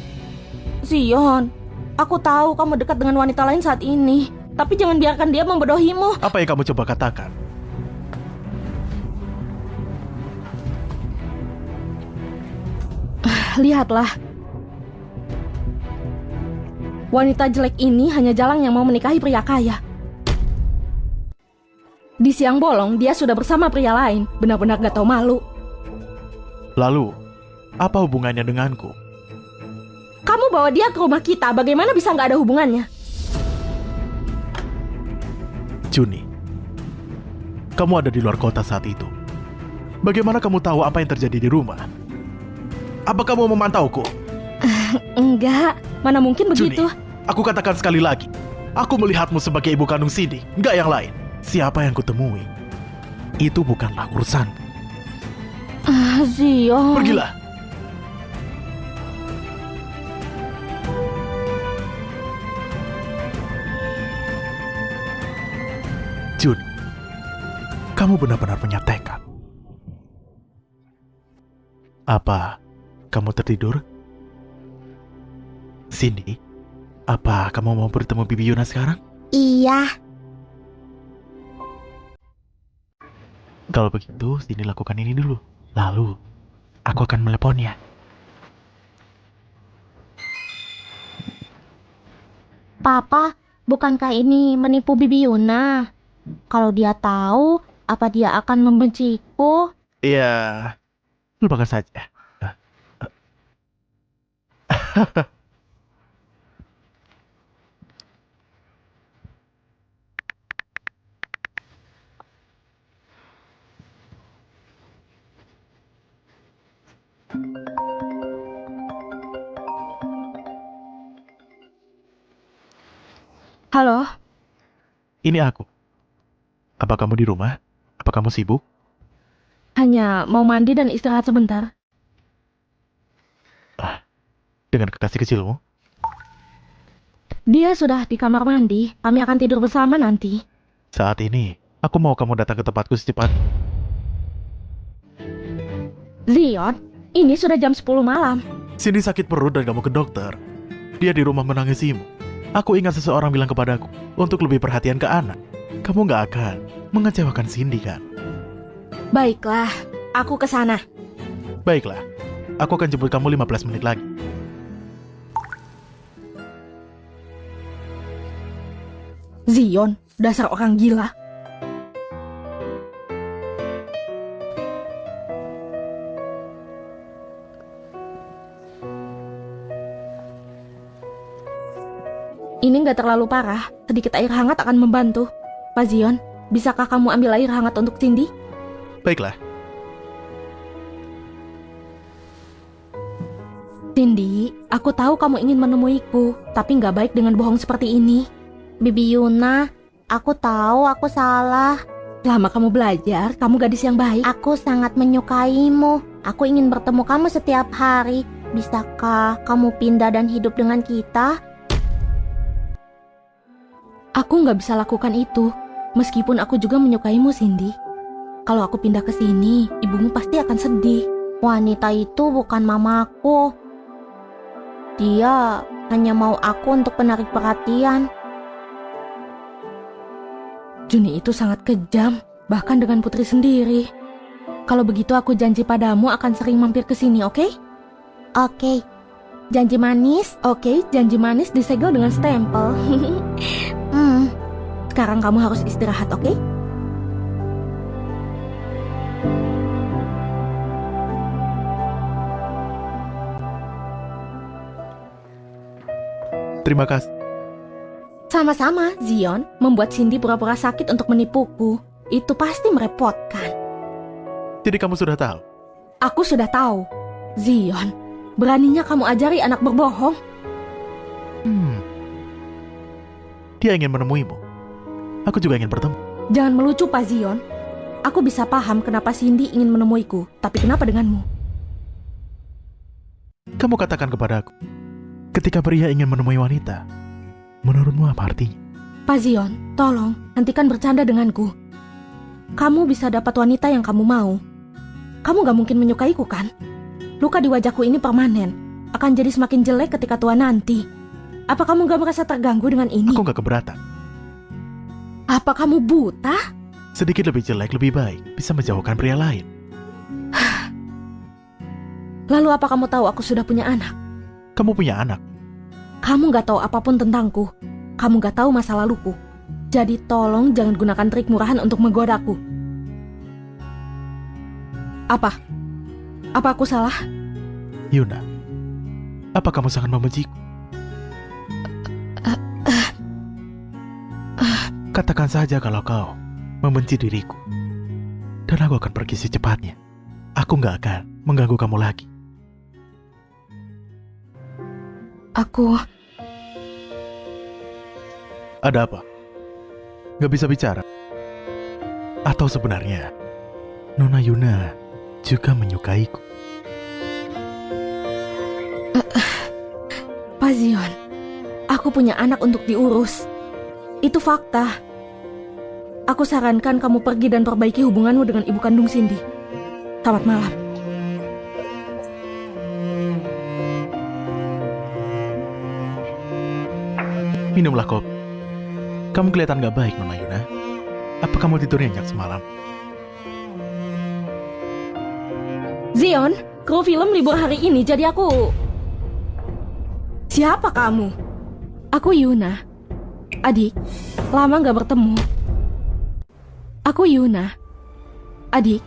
Zion, aku tahu kamu dekat dengan wanita lain saat ini. Tapi jangan biarkan dia membodohimu. Apa yang kamu coba katakan? Lihatlah. Wanita jelek ini hanya jalang yang mau menikahi pria kaya. Di siang bolong, dia sudah bersama pria lain. Benar-benar gak tahu malu. Lalu, apa hubungannya denganku? Kamu bawa dia ke rumah kita, bagaimana bisa gak ada hubungannya? Juni, kamu ada di luar kota saat itu. Bagaimana kamu tahu apa yang terjadi di rumah? Apa kamu memantauku? Enggak, mana mungkin Juni, begitu. aku katakan sekali lagi. Aku melihatmu sebagai ibu kandung Cindy, nggak yang lain. Siapa yang kutemui, itu bukanlah urusan. Zion. Pergilah. Jun, kamu benar-benar punya tekad. Apa kamu tertidur? Cindy, apa kamu mau bertemu Bibi Yuna sekarang? Iya. Kalau begitu, Cindy lakukan ini dulu. Lalu, aku akan meleponnya. Papa, bukankah ini menipu Bibi Yuna? Kalau dia tahu, apa dia akan membenciku? Iya, lupakan saja. Halo, Ini aku. Apa kamu di rumah? Apa kamu sibuk? hanya mau mandi dan istirahat sebentar. Dengan kekasih kecilmu? Dia sudah di kamar mandi, kami akan tidur bersama nanti. Saat ini, aku mau kamu datang ke tempatku secepatnya. Zion, ini sudah jam 10 malam. Cindy sakit perut dan kamu ke dokter. Dia di rumah menangisimu. Aku ingat seseorang bilang kepadaku untuk lebih perhatian ke anak. Kamu nggak akan mengecewakan Cindy kan? Baiklah, aku ke sana. Baiklah, aku akan jemput kamu 15 menit lagi. Zion, dasar orang gila. Ini nggak terlalu parah, sedikit air hangat akan membantu. Pak Zion, bisakah kamu ambil air hangat untuk Cindy? Baiklah, Cindy, aku tahu kamu ingin menemuiku, tapi nggak baik dengan bohong seperti ini. Bibi Yuna, aku tahu aku salah. Selama kamu belajar, kamu gadis yang baik. Aku sangat menyukaimu. Aku ingin bertemu kamu setiap hari. Bisakah kamu pindah dan hidup dengan kita? Aku nggak bisa lakukan itu, meskipun aku juga menyukaimu, Cindy. Kalau aku pindah ke sini, ibumu pasti akan sedih. Wanita itu bukan mamaku. Dia hanya mau aku untuk menarik perhatian. Juni itu sangat kejam, bahkan dengan putri sendiri. Kalau begitu aku janji padamu akan sering mampir ke sini, oke? Oke, janji manis. Oke, janji manis disegel dengan stempel. Sekarang kamu harus istirahat, oke? terima kasih. Sama-sama, Zion. Membuat Cindy pura-pura sakit untuk menipuku. Itu pasti merepotkan. Jadi kamu sudah tahu? Aku sudah tahu. Zion, beraninya kamu ajari anak berbohong? Dia ingin menemuimu. Aku juga ingin bertemu. Jangan melucu, Pak Zion. Aku bisa paham kenapa Cindy ingin menemuiku, tapi kenapa denganmu? Kamu katakan kepadaku, ketika pria ingin menemui wanita, menurutmu apa artinya? Pak Zion, tolong hentikan bercanda denganku. Kamu bisa dapat wanita yang kamu mau. Kamu gak mungkin menyukaiku kan? Luka di wajahku ini permanen, akan jadi semakin jelek ketika tua nanti. Apa kamu gak merasa terganggu dengan ini? Aku gak keberatan. Apa kamu buta? Sedikit lebih jelek lebih baik, bisa menjauhkan pria lain. Lalu apa kamu tahu aku sudah punya anak? Kamu punya anak. Kamu gak tahu apapun tentangku. Kamu gak tahu masa laluku. Jadi tolong jangan gunakan trik murahan untuk menggodaku. Apa? Apa aku salah? Yuna, apa kamu sangat membenciku? Katakan saja kalau kau membenci diriku, dan aku akan pergi secepatnya. Aku gak akan mengganggu kamu lagi. Aku... Ada apa? Gak bisa bicara? Atau sebenarnya Nona Yuna juga menyukaiku? Pak Zion, aku punya anak untuk diurus. Itu fakta. Aku sarankan kamu pergi dan perbaiki hubunganmu dengan ibu kandung Cindy. Selamat malam. Minumlah kopi. Kamu kelihatan gak baik, Nona Yuna. Apa kamu tidur nyenyak semalam? Zion, kru film libur hari ini, jadi aku... Siapa kamu? Aku Yuna. Adik, lama gak bertemu. Aku Yuna. Adik,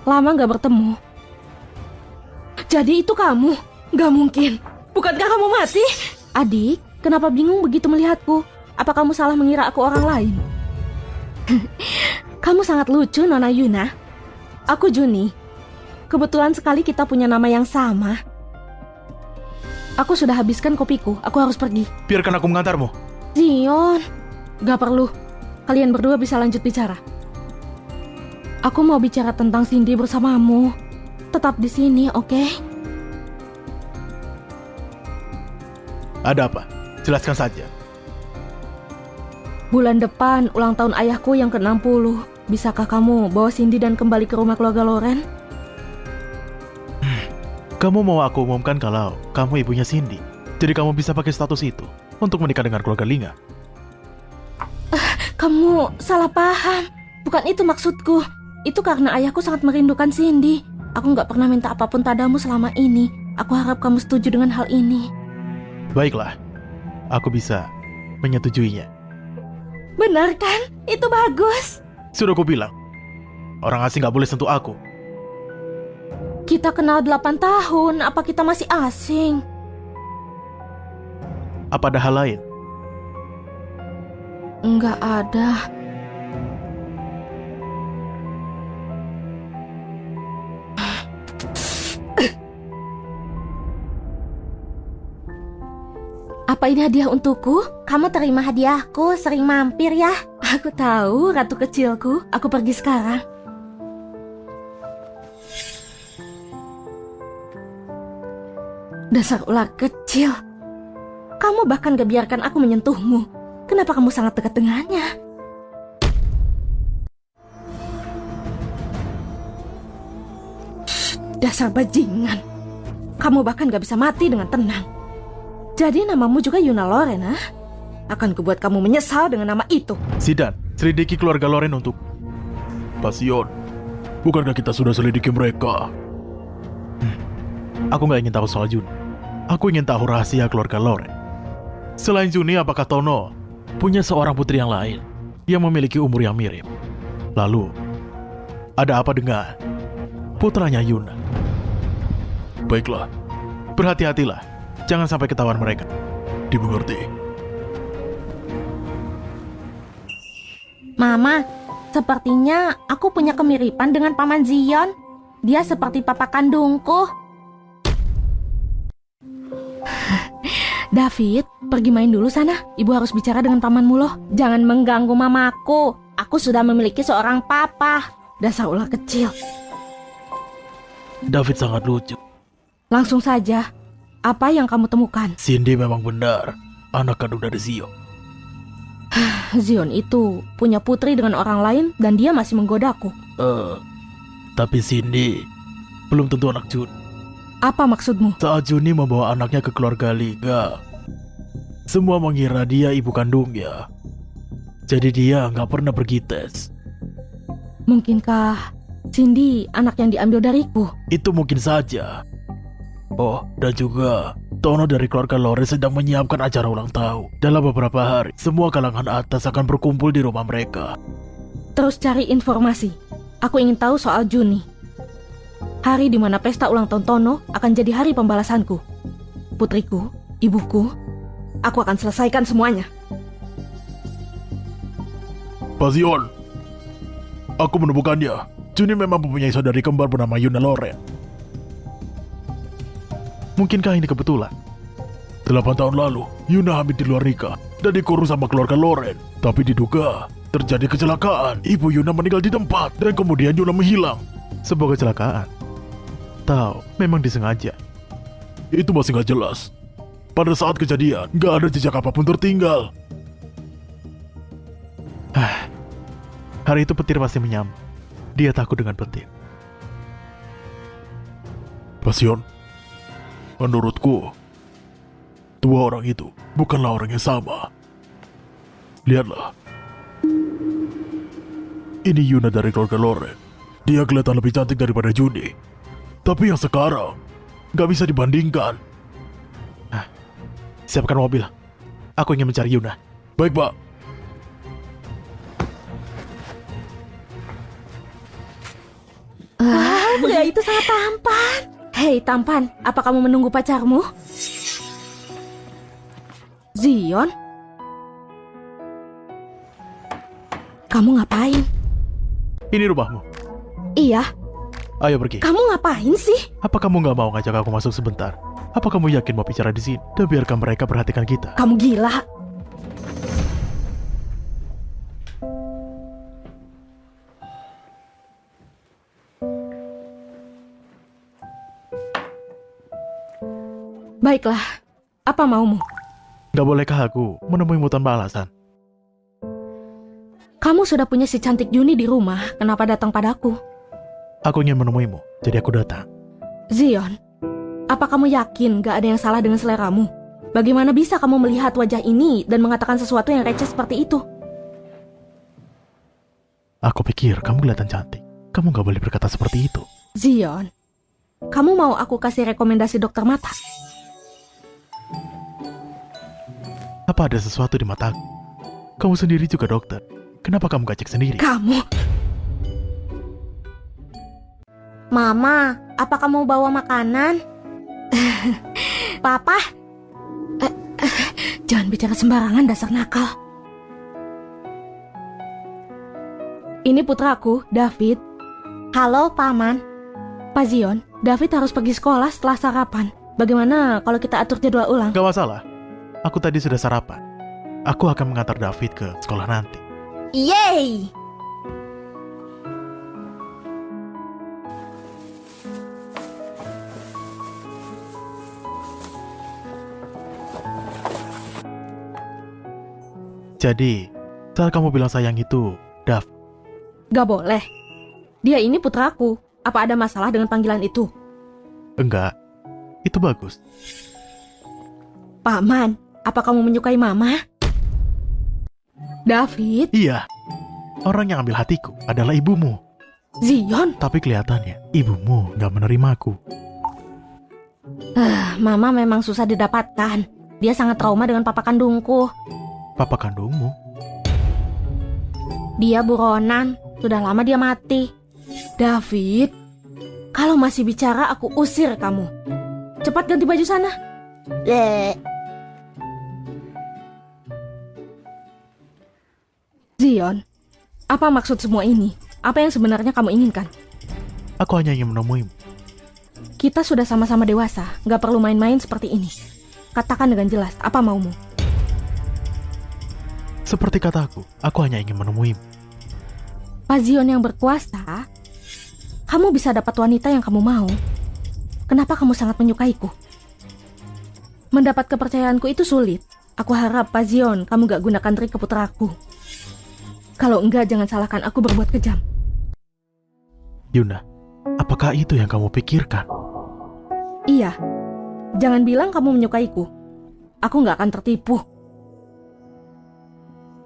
lama gak bertemu. Jadi itu kamu? Gak mungkin. Bukankah kamu mati? Adik, kenapa bingung begitu melihatku? Apa kamu salah mengira aku orang lain? Kamu sangat lucu, Nona Yuna. Aku Juni. Kebetulan sekali kita punya nama yang sama. Aku sudah habiskan kopiku. Aku harus pergi. Biarkan aku mengantarmu. Zion, gak perlu. Kalian berdua bisa lanjut bicara. Aku mau bicara tentang Cindy bersamamu. Tetap di sini, oke? Ada apa? Jelaskan saja. Bulan depan ulang tahun ayahku yang ke-60. Bisakah kamu bawa Cindy dan kembali ke rumah keluarga Loren? Kamu mau aku umumkan kalau kamu ibunya Cindy. Jadi kamu bisa pakai status itu untuk menikah dengan keluarga Linga. Kamu salah paham. Bukan itu maksudku. Itu karena ayahku sangat merindukan Cindy. Aku gak pernah minta apapun padamu selama ini. Aku harap kamu setuju dengan hal ini. Baiklah, aku bisa menyetujuinya. Benar kan? Itu bagus. Sudah aku bilang, orang asing gak boleh sentuh aku. Kita kenal 8 tahun. Apa kita masih asing? Apa ada hal lain? Enggak ada. Apa ini hadiah untukku? Kamu terima hadiahku, sering mampir ya. Aku tahu, ratu kecilku. Aku pergi sekarang. Dasar ular kecil. Kamu bahkan gak biarkan aku menyentuhmu. Kenapa kamu sangat dekat dengannya? Dasar bajingan. Kamu bahkan gak bisa mati dengan tenang. Jadi namamu juga Yuna Loren, ah? Akan kubuat kamu menyesal dengan nama itu. Zidan, selidiki keluarga Loren untuk... Pak Zion, bukankah kita sudah selidiki mereka? Aku gak ingin tahu soal Juni. Aku ingin tahu rahasia keluarga Loren. Selain Juni, apakah Tono punya seorang putri yang lain yang memiliki umur yang mirip? Lalu, ada apa dengan putranya Yuna? Baiklah, Berhati-hatilah. Jangan sampai ketahuan mereka. dimengerti. Mama, sepertinya aku punya kemiripan dengan Paman Zion. Dia seperti papa kandungku. David, pergi main dulu sana. Ibu harus bicara dengan pamanmu loh. Jangan mengganggu mamaku. Aku sudah memiliki seorang papa. Dasar ular kecil. David sangat lucu. Langsung saja. Apa yang kamu temukan? Cindy memang benar anak kandung dari Zion. Zion itu punya putri dengan orang lain dan dia masih menggodaku. Tapi Cindy belum tentu anak Juni. Apa maksudmu? Saat Juni membawa anaknya ke keluarga Liga, semua mengira dia ibu kandungnya. Jadi dia nggak pernah pergi tes. Mungkinkah Cindy anak yang diambil dariku? Itu mungkin saja. Oh, dan juga Tono dari keluarga Loren sedang menyiapkan acara ulang tahun. Dalam beberapa hari, semua kalangan atas akan berkumpul di rumah mereka. Terus cari informasi. Aku ingin tahu soal Juni. Hari di mana pesta ulang tahun Tono akan jadi hari pembalasanku. Putriku, ibuku, aku akan selesaikan semuanya. Pak Zion, aku menemukannya. Juni memang mempunyai saudari kembar bernama Yuna Loren. Mungkinkah ini kebetulan? 8 tahun lalu, Yuna hamil di luar nikah dan dikurung sama keluarga Loren. Tapi diduga terjadi kecelakaan. Ibu Yuna meninggal di tempat dan kemudian Yuna menghilang. Sebuah kecelakaan. Tahu, memang disengaja. Itu masih nggak jelas. Pada saat kejadian, nggak ada jejak apapun tertinggal. Hari itu petir pasti menyambar. Dia takut dengan petir. Pasion, menurutku, dua orang itu bukanlah orang yang sama. Lihatlah. Ini Yuna dari keluarga Loren. Dia kelihatan lebih cantik daripada Juni. Tapi yang sekarang, nggak bisa dibandingkan. Siapkan mobil. Aku ingin mencari Yuna. Baik, Pak. Pria itu sangat tampan. Hei tampan, apa kamu menunggu pacarmu? Zion? Kamu ngapain? Ini rumahmu. Iya, Ayo pergi. kamu ngapain sih? Apa kamu nggak mau ngajak aku masuk sebentar? Apa kamu yakin mau bicara di sini? Dan biarkan mereka perhatikan kita. Kamu gila. Baiklah, apa maumu? Gak bolehkah aku menemuimu tanpa alasan? Kamu sudah punya si cantik Juni di rumah, kenapa datang padaku? Aku ingin menemuimu, jadi aku datang. Zion, apa kamu yakin gak ada yang salah dengan seleramu? Bagaimana bisa kamu melihat wajah ini dan mengatakan sesuatu yang receh seperti itu? Aku pikir kamu kelihatan cantik. Kamu gak boleh berkata seperti itu. Zion, kamu mau aku kasih rekomendasi dokter mata? Apa ada sesuatu di mataku? Kamu sendiri juga dokter. Kenapa kamu gak cek sendiri? Kamu, Mama, apa kamu bawa makanan? Papa, jangan bicara sembarangan dasar nakal. Ini putraku, David. halo Paman. Pak Zion, David harus pergi sekolah setelah sarapan. Bagaimana kalau kita atur jadwal ulang? Gak masalah. Aku tadi sudah sarapan. Aku akan mengantar David ke sekolah nanti. Yeay! Jadi, saat kamu bilang sayang itu, Dav, Gak boleh. Dia ini putraku. Apa ada masalah dengan panggilan itu? enggak. Itu bagus. Paman, apa kamu menyukai mama? David, Iya, orang yang ambil hatiku adalah ibumu. Zion. Tapi kelihatannya, ibumu gak menerimaku. Mama memang susah didapatkan. Dia sangat trauma dengan papa kandungku. Papa kandungmu? Dia buronan. Sudah lama dia mati. David, kalau masih bicara aku usir kamu. Cepat ganti baju sana. Zion, apa maksud semua ini? Apa yang sebenarnya kamu inginkan? Aku hanya ingin menemuimu. Kita sudah sama-sama dewasa, nggak perlu main-main seperti ini. Katakan dengan jelas, apa maumu? Seperti kataku, aku hanya ingin menemuimu. Pak Zion yang berkuasa, kamu bisa dapat wanita yang kamu mau. Kenapa kamu sangat menyukaiku? Mendapat kepercayaanku itu sulit. Aku harap, Pak Zion, kamu gak gunakan trik ke putraku. Kalau enggak, jangan salahkan aku berbuat kejam. Yuna, apakah itu yang kamu pikirkan? Iya, jangan bilang kamu menyukaiku. Aku gak akan tertipu.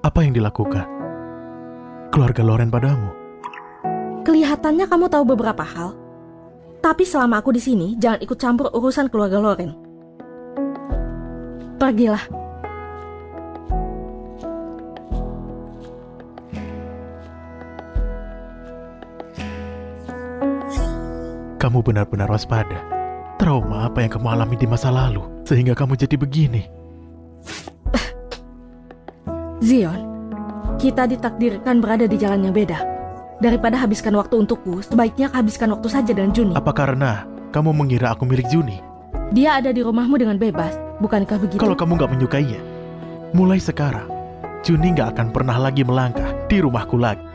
Apa yang dilakukan keluarga Loren padamu? Kelihatannya kamu tahu beberapa hal. Tapi selama aku di sini, jangan ikut campur urusan keluarga Loren. Pergilah. Kamu benar-benar waspada. Trauma apa yang kamu alami di masa lalu sehingga kamu jadi begini? Zion, kita ditakdirkan berada di jalan yang beda. Daripada habiskan waktu untukku, sebaiknya habiskan waktu saja dengan Juni. Apa karena kamu mengira aku milik Juni? Dia ada di rumahmu dengan bebas. Bukankah begitu? Kalau kamu gak menyukainya, mulai sekarang, Juni gak akan pernah lagi melangkah di rumahku lagi.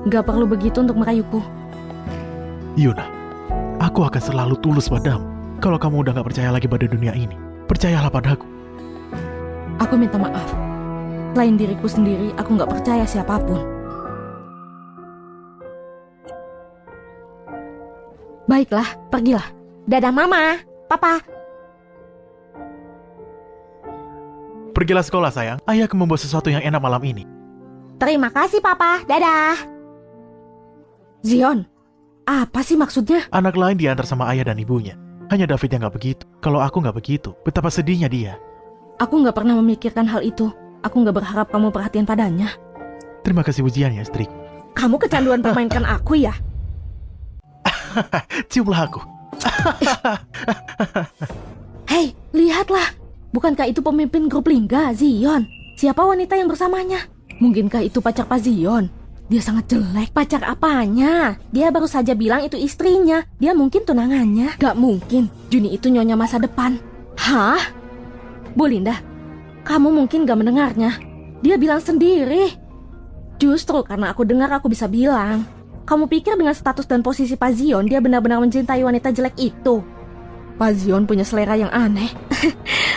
Gak perlu begitu untuk merayuku. Yuna, aku akan selalu tulus padamu. Kalau kamu udah gak percaya lagi pada dunia ini, percayalah padaku. Aku minta maaf. Selain diriku sendiri, aku gak percaya siapapun. Baiklah, pergilah. Dadah Mama, Papa. Pergilah sekolah sayang, ayah akan membawa sesuatu yang enak malam ini. Terima kasih Papa, dadah. Zion, apa sih maksudnya? Anak lain diantar sama ayah dan ibunya. Hanya David yang gak begitu. Kalau aku gak begitu, betapa sedihnya dia. Aku gak pernah memikirkan hal itu. Aku gak berharap kamu perhatian padanya. Terima kasih pujiannya, istri. Kamu kecanduan permainkan aku ya? Ciumlah aku. Hei, lihatlah. Bukankah itu pemimpin grup Lingga, Zion? Siapa wanita yang bersamanya? Mungkinkah itu pacar Pak Zion? Dia sangat jelek. Pacar apanya? Dia baru saja bilang itu istrinya. Dia mungkin tunangannya. Gak mungkin. Juni itu nyonya masa depan. Hah? Bu Linda, kamu mungkin gak mendengarnya. Dia bilang sendiri. Justru karena aku dengar aku bisa bilang. Kamu pikir dengan status dan posisi Pak Zion dia benar-benar mencintai wanita jelek itu? Pak Zion punya selera yang aneh.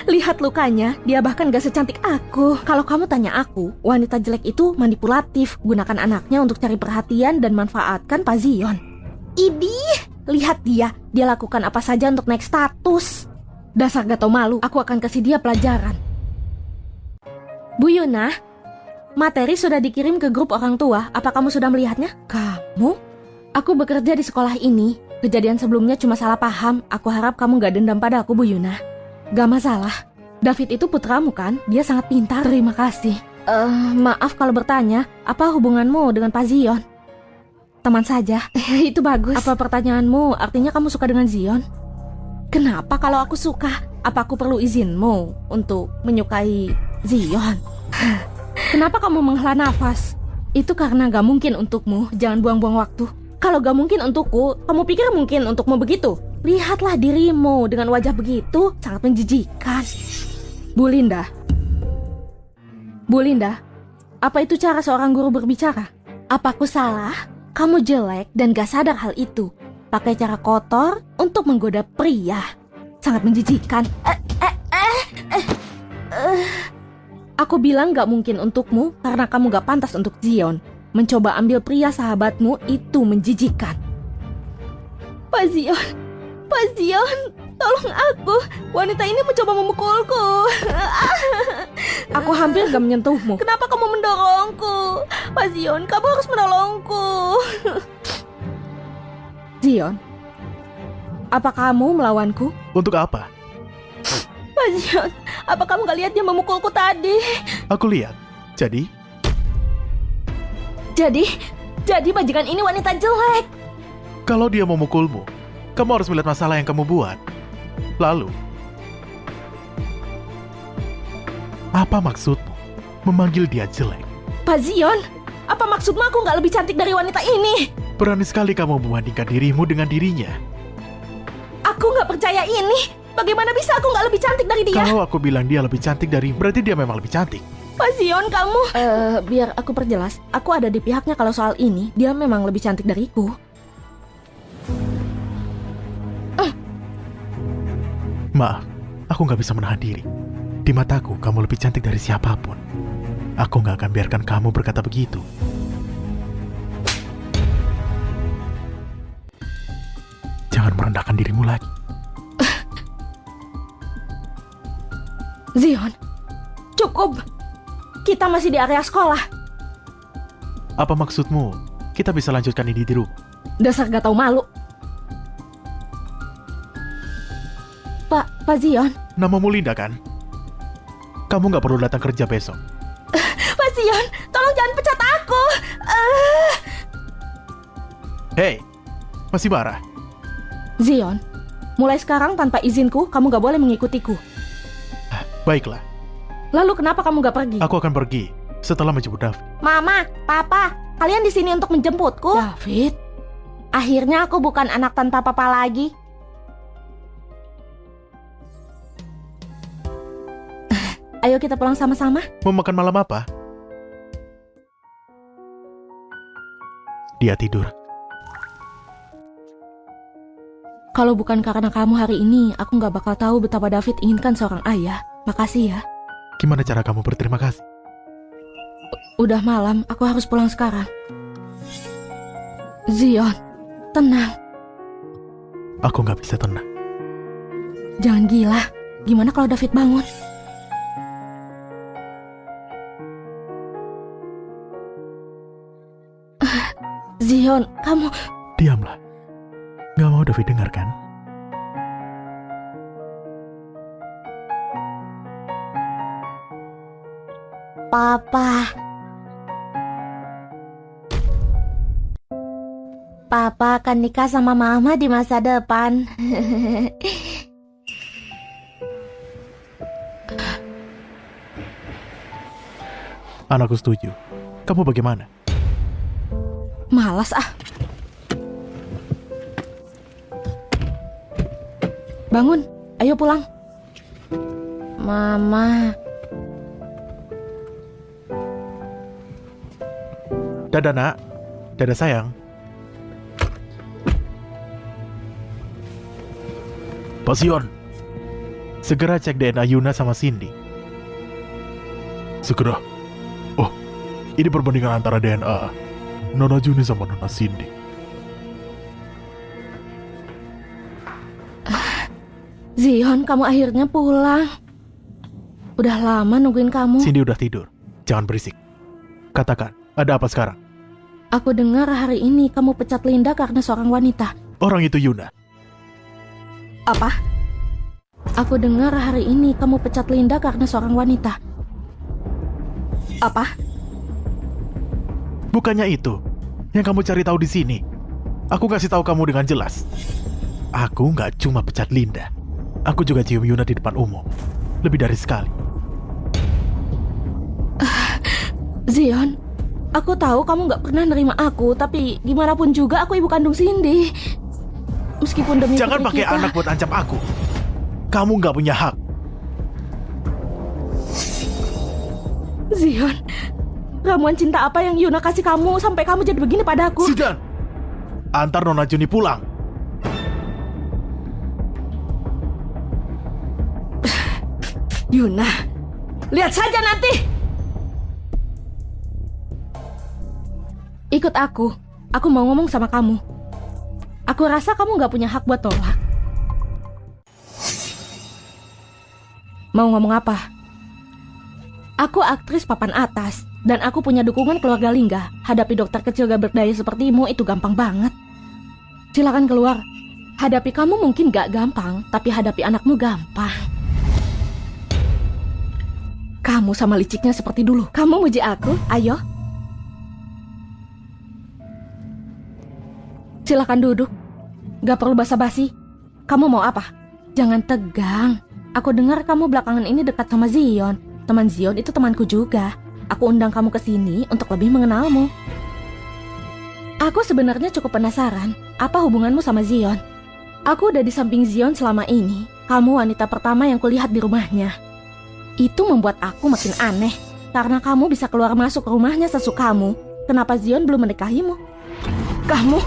Lihat lukanya, dia bahkan gak secantik aku. Kalau kamu tanya aku, wanita jelek itu manipulatif, gunakan anaknya untuk cari perhatian dan manfaatkan Pak Zion. Idih, lihat dia lakukan apa saja untuk naik status. Dasar gak tau malu, aku akan kasih dia pelajaran. Bu Yuna, materi sudah dikirim ke grup orang tua, apa kamu sudah melihatnya? Kamu? Aku bekerja di sekolah ini. Kejadian sebelumnya cuma salah paham. Aku harap kamu gak dendam pada aku, Bu Yuna. Gak masalah. David itu putramu kan? Dia sangat pintar. Terima kasih. Maaf kalau bertanya, apa hubunganmu dengan Pak Zion? Teman saja. Itu bagus. Apa pertanyaanmu artinya kamu suka dengan Zion? Kenapa kalau aku suka? Apa aku perlu izinmu untuk menyukai Zion? Kenapa kamu menghela nafas? Itu karena gak mungkin untukmu. Jangan buang-buang waktu. Kalau gak mungkin untukku, kamu pikir mungkin untukmu begitu? Lihatlah dirimu dengan wajah begitu, sangat menjijikan. Bu Linda, apa itu cara seorang guru berbicara? Apa aku salah? Kamu jelek dan gak sadar hal itu. Pakai cara kotor untuk menggoda pria. Sangat menjijikan. Aku bilang gak mungkin untukmu karena kamu gak pantas untuk Zion. Mencoba ambil pria sahabatmu itu menjijikan. Pak Zion, tolong aku. Wanita ini mencoba memukulku. Aku hampir gak menyentuhmu. Kenapa kamu mendorongku? Pak Zion, kamu harus menolongku. Zion, apa kamu melawanku? Untuk apa? Pak Zion, apa kamu gak lihat dia memukulku tadi? Aku lihat. Jadi majikan ini wanita jelek. Kalau dia memukulmu, kamu harus melihat masalah yang kamu buat. Lalu, apa maksudmu memanggil dia jelek? Pak Zion, apa maksudmu aku gak lebih cantik dari wanita ini? Berani sekali kamu membandingkan dirimu dengan dirinya. Aku gak percaya ini. Bagaimana bisa aku gak lebih cantik dari dia? Kalau aku bilang dia lebih cantik dari, berarti dia memang lebih cantik. Pak Zion, kamu... biar aku perjelas. Aku ada di pihaknya kalau soal ini. Dia memang lebih cantik dariku. Maaf, aku gak bisa menahan diri. Di mataku, kamu lebih cantik dari siapapun. Aku gak akan biarkan kamu berkata begitu. Jangan merendahkan dirimu lagi. Zion, cukup. Kita masih di area sekolah. Apa maksudmu? Kita bisa lanjutkan ini di rumah. Dasar gak tahu malu. Pak Zion. Namamu Linda kan? Kamu gak perlu datang kerja besok. Pak Zion, tolong jangan pecat aku. Hei, masih marah? Zion, mulai sekarang tanpa izinku, kamu gak boleh mengikutiku. Baiklah. Lalu kenapa kamu gak pergi? Aku akan pergi setelah menjemput David. Mama, Papa, kalian di sini untuk menjemputku? David? Akhirnya aku bukan anak tanpa papa lagi. Ayo kita pulang sama-sama. Mau makan malam apa? Dia tidur. Kalau bukan karena kamu hari ini, aku nggak bakal tahu betapa David inginkan seorang ayah. Makasih ya. Gimana cara kamu berterima kasih? Udah malam, aku harus pulang sekarang. Zion, tenang. Aku nggak bisa tenang. Jangan gila. Gimana kalau David bangun? Zion, kamu... Diamlah. Nggak mau David dengar kan? Papa. Papa akan nikah sama Mama di masa depan. Anakku setuju. Kamu bagaimana? Malas ah. Bangun, ayo pulang. Mama. Dadah nak. Dadah sayang. Pak Sion, Segera cek DNA Yuna sama Cindy. Segera. Oh, ini perbandingan antara DNA Nona Juni sama Nona Cindy. Zion, kamu akhirnya pulang. Udah lama nungguin kamu. Cindy udah tidur. Jangan berisik. Katakan, ada apa sekarang? Aku dengar hari ini kamu pecat Linda karena seorang wanita. Orang itu Yuna. Apa? Aku dengar hari ini kamu pecat Linda karena seorang wanita. Apa? Bukannya itu yang kamu cari tahu di sini. Aku kasih tahu kamu dengan jelas. Aku nggak cuma pecat Linda. Aku juga cium Yuna di depan umum. Lebih dari sekali. Zion, aku tahu kamu nggak pernah nerima aku, tapi gimana pun juga aku ibu kandung Cindy. Meskipun demi Jangan putri pakai kita. anak buat ancam aku. Kamu nggak punya hak. Zion, ramuan cinta apa yang Yuna kasih kamu sampai kamu jadi begini padaku? Sidan, antar Nona Juni pulang. Yuna, lihat saja nanti. Ikut aku mau ngomong sama kamu. Aku rasa kamu gak punya hak buat tolak. Mau ngomong apa? Aku aktris papan atas, dan aku punya dukungan keluarga Lingga. Hadapi dokter kecil gak berdaya sepertimu itu gampang banget. Silakan keluar. Hadapi kamu mungkin gak gampang, tapi hadapi anakmu gampang. Kamu sama liciknya seperti dulu. Kamu muji aku, ayo. Silakan duduk. Gak perlu basa-basi. Kamu mau apa? Jangan tegang. Aku dengar kamu belakangan ini dekat sama Zion. Teman Zion itu temanku juga. Aku undang kamu ke sini untuk lebih mengenalmu. Aku sebenarnya cukup penasaran. Apa hubunganmu sama Zion? Aku udah di samping Zion selama ini. Kamu wanita pertama yang kulihat di rumahnya. Itu membuat aku makin aneh. Karena kamu bisa keluar masuk rumahnya sesukamu. Kenapa Zion belum menikahimu? Kamu...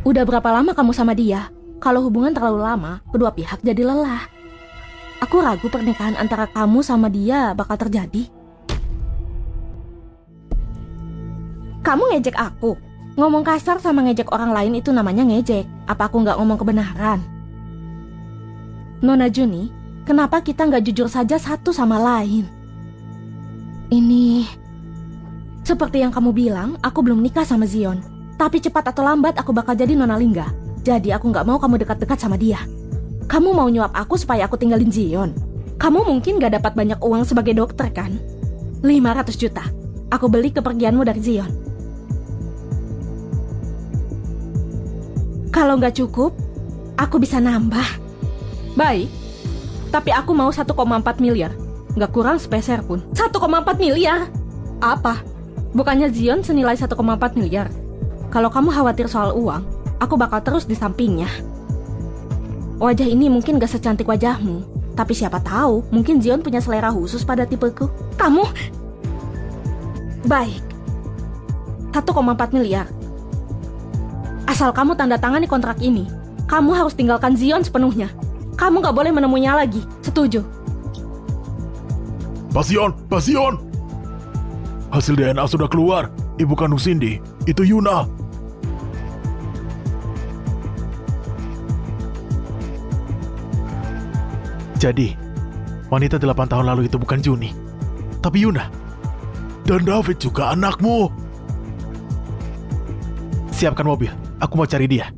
Udah berapa lama kamu sama dia? Kalau hubungan terlalu lama, kedua pihak jadi lelah. Aku ragu pernikahan antara kamu sama dia bakal terjadi. Kamu ngejek aku? Ngomong kasar sama ngejek orang lain itu namanya ngejek. Apa aku nggak ngomong kebenaran? Nona Juni, kenapa kita nggak jujur saja satu sama lain? Ini... Seperti yang kamu bilang, aku belum nikah sama Zion. Tapi cepat atau lambat aku bakal jadi Nona Lingga. Jadi aku gak mau kamu dekat-dekat sama dia. Kamu mau nyuap aku supaya aku tinggalin Zion. Kamu mungkin gak dapat banyak uang sebagai dokter kan? 500 juta. Aku beli kepergianmu dari Zion. Kalau gak cukup, aku bisa nambah. Baik. Tapi aku mau 1,4 miliar. Gak kurang sepeser pun. 1,4 miliar? Apa? Bukannya Zion senilai 1,4 miliar? Kalau kamu khawatir soal uang, aku bakal terus di sampingnya. Wajah ini mungkin gak secantik wajahmu, Tapi siapa tahu, mungkin Zion punya selera khusus pada tipeku. Kamu? Baik. 1,4 miliar. Asal kamu tanda tangani kontrak ini, kamu harus tinggalkan Zion sepenuhnya. Kamu gak boleh menemuinya lagi. Setuju? Pasion! Hasil DNA sudah keluar. Ibu kandung Cindy, itu Yuna. Jadi, wanita 8 tahun lalu itu bukan Juni, tapi Yuna. Dan David juga anakmu. Siapkan mobil, aku mau cari dia.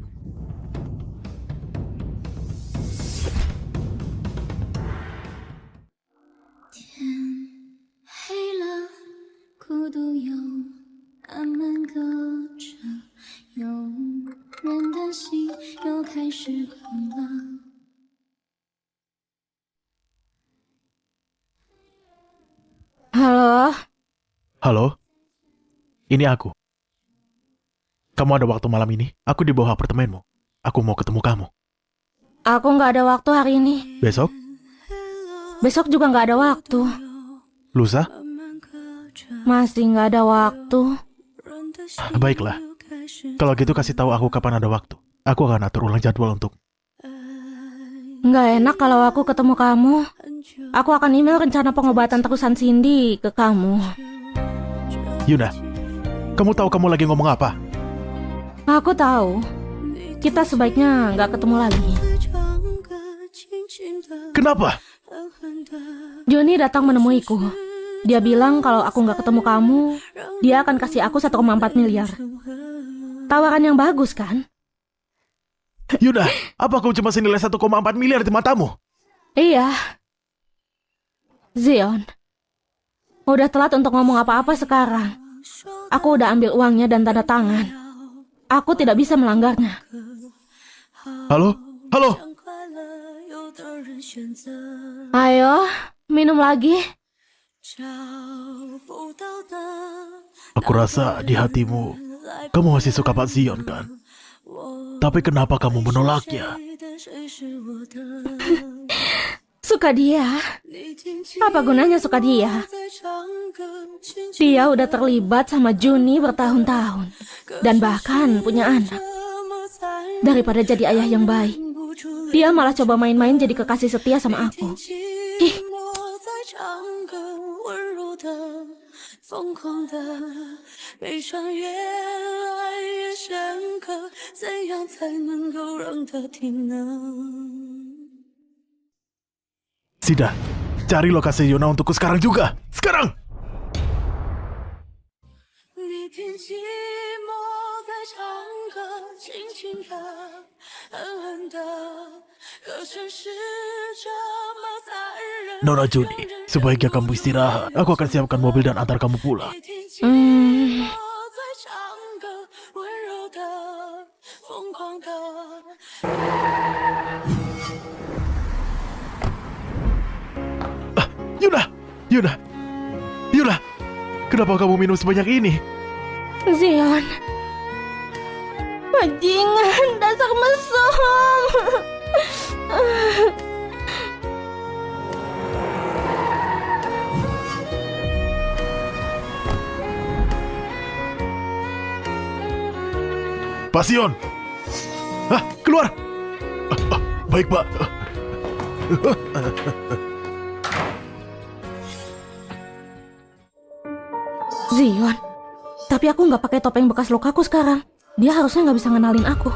Halo? Halo? Ini aku. Kamu ada waktu malam ini? Aku di bawah apartemenmu. Aku mau ketemu kamu. Aku gak ada waktu hari ini. Besok? Besok juga gak ada waktu. Lusa? Masih gak ada waktu. Baiklah. Kalau gitu kasih tahu aku kapan ada waktu. Aku akan atur ulang jadwal untuk. Gak enak kalau aku ketemu kamu. Aku akan email rencana pengobatan terusan Cindy ke kamu. Yuna, kamu tahu kamu lagi ngomong apa? Aku tahu. Kita sebaiknya gak ketemu lagi. Kenapa? Johnny datang menemuiku. Dia bilang kalau aku gak ketemu kamu, dia akan kasih aku 1,4 miliar. Tawaran yang bagus kan? Yuna, apa kau cuma senilai 1,4 miliar di matamu? Iya. Zion, udah telat untuk ngomong apa-apa sekarang. Aku udah ambil uangnya dan tanda tangan. Aku tidak bisa melanggarnya. Halo? Halo? Ayo, minum lagi. Aku rasa di hatimu, kamu masih suka Pak Zion kan? Tapi kenapa kamu menolaknya? Suka dia. Apa gunanya suka dia? Dia udah terlibat sama Juni bertahun-tahun. Dan bahkan punya anak. Daripada jadi ayah yang baik, dia malah coba main-main jadi kekasih setia sama aku. Ih. Sida, cari lokasi Yuna untukku sekarang juga. Sekarang! Nona Juni, sebaiknya kamu istirahat. Aku akan siapkan mobil dan antar kamu pulang. Yuna, kenapa kamu minum sebanyak ini? Zion. Bajingan, dasar mesum. Pasion! Keluar! Baik, Pak. Zion. Tapi aku nggak pakai topeng bekas lukaku sekarang. Dia harusnya nggak bisa ngenalin aku.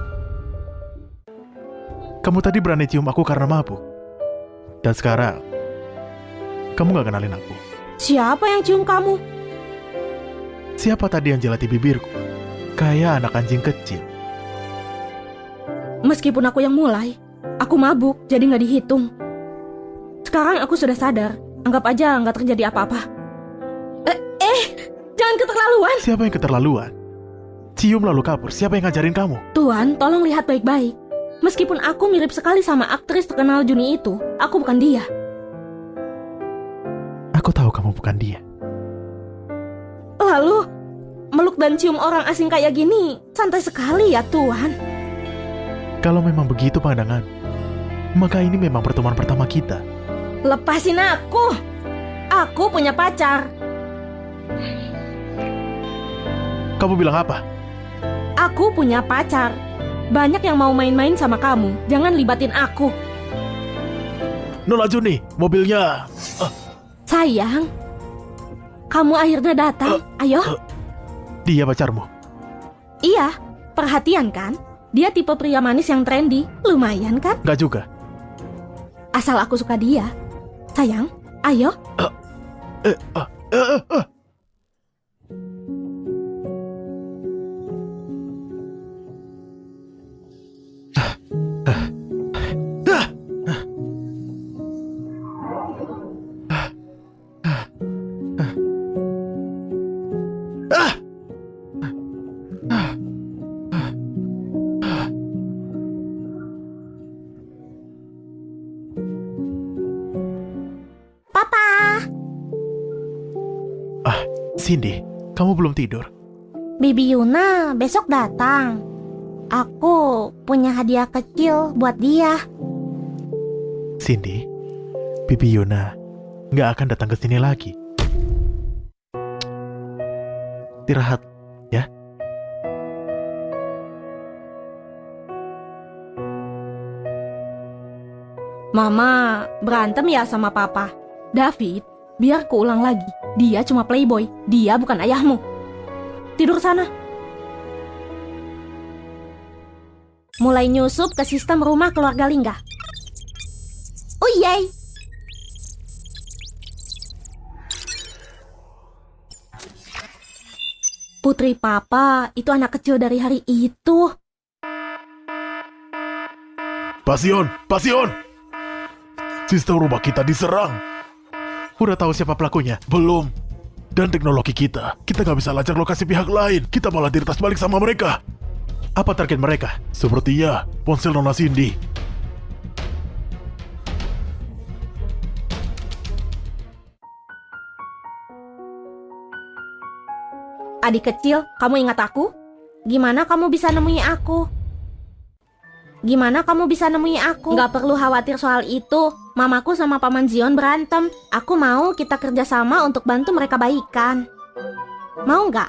Kamu tadi berani cium aku karena mabuk. Dan sekarang, kamu gak kenalin aku. Siapa yang cium kamu? Siapa tadi yang jelati bibirku? Kayak anak anjing kecil. Meskipun aku yang mulai, aku mabuk, jadi nggak dihitung. Sekarang aku sudah sadar. Anggap aja nggak terjadi apa-apa. Jangan keterlaluan. Siapa yang keterlaluan? Cium lalu kabur, siapa yang ngajarin kamu? Tuan, tolong lihat baik-baik. Meskipun aku mirip sekali sama aktris terkenal Juni itu, aku bukan dia. Aku tahu kamu bukan dia. Lalu, meluk dan cium orang asing kayak gini, santai sekali ya, Tuan. Kalau memang begitu pandangan, maka ini memang pertemuan pertama kita. Lepasin aku. Aku punya pacar. Kamu bilang apa? Aku punya pacar. Banyak yang mau main-main sama kamu. Jangan libatin aku. Nona Juni, mobilnya. Sayang, kamu akhirnya datang. Ayo. Dia pacarmu? Iya, perhatian kan? Dia tipe pria manis yang trendy. Lumayan kan? Nggak juga. Asal aku suka dia. Sayang, ayo. Cindy, kamu belum tidur? Bibi Yuna besok datang. Aku punya hadiah kecil buat dia. Cindy, Bibi Yuna nggak akan datang ke sini lagi. Istirahat, ya. Mama berantem ya sama papa. David, biar kuulang lagi. Dia cuma playboy. Dia bukan ayahmu. Tidur sana. Mulai nyusup ke sistem rumah keluarga Lingga. Oh yay. Putri papa itu anak kecil dari hari itu. Pasion, Pasion. Sistem rumah kita diserang. Udah tahu siapa pelakunya? Belum. Dan teknologi kita nggak bisa lacak lokasi pihak lain. Kita malah diretas balik sama mereka. Apa target mereka? Sepertinya ponsel Nona Cindy. Adik kecil, kamu ingat aku? Gimana kamu bisa nemui aku? Gimana kamu bisa nemui aku? Gak perlu khawatir soal itu. Mamaku sama Paman Zion berantem. Aku mau kita kerjasama untuk bantu mereka baikan. Mau gak?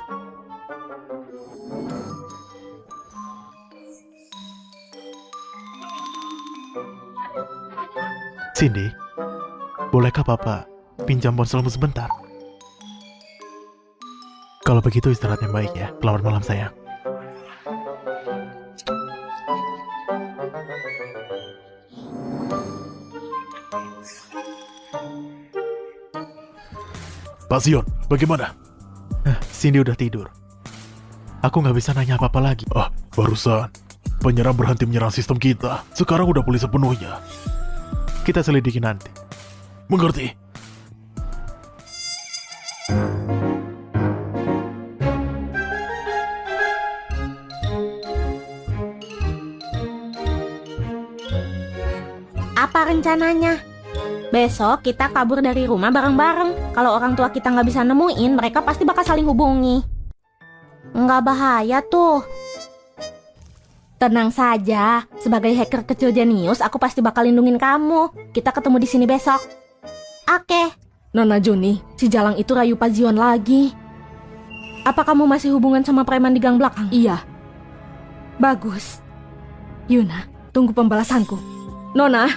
Cindy, bolehkah Papa pinjam ponselmu sebentar? Kalau begitu istirahat yang baik ya. Selamat malam sayang. Pasion, bagaimana? Cindy udah tidur. Aku nggak bisa nanya apa-apa lagi. Barusan penyerang berhenti menyerang sistem kita. Sekarang udah pulih sepenuhnya. Kita selidiki nanti. Mengerti? Apa rencananya? Besok kita kabur dari rumah bareng-bareng. Kalau orang tua kita nggak bisa nemuin, mereka pasti bakal saling hubungi. Nggak bahaya tuh. Tenang saja, sebagai hacker kecil jenius, aku pasti bakal lindungin kamu. Kita ketemu di sini besok. Oke. Nona Juni, si Jalang itu rayu Pak Zion lagi. Apa kamu masih hubungan sama preman di gang belakang? Iya. Bagus. Yuna, tunggu pembalasanku. Nona,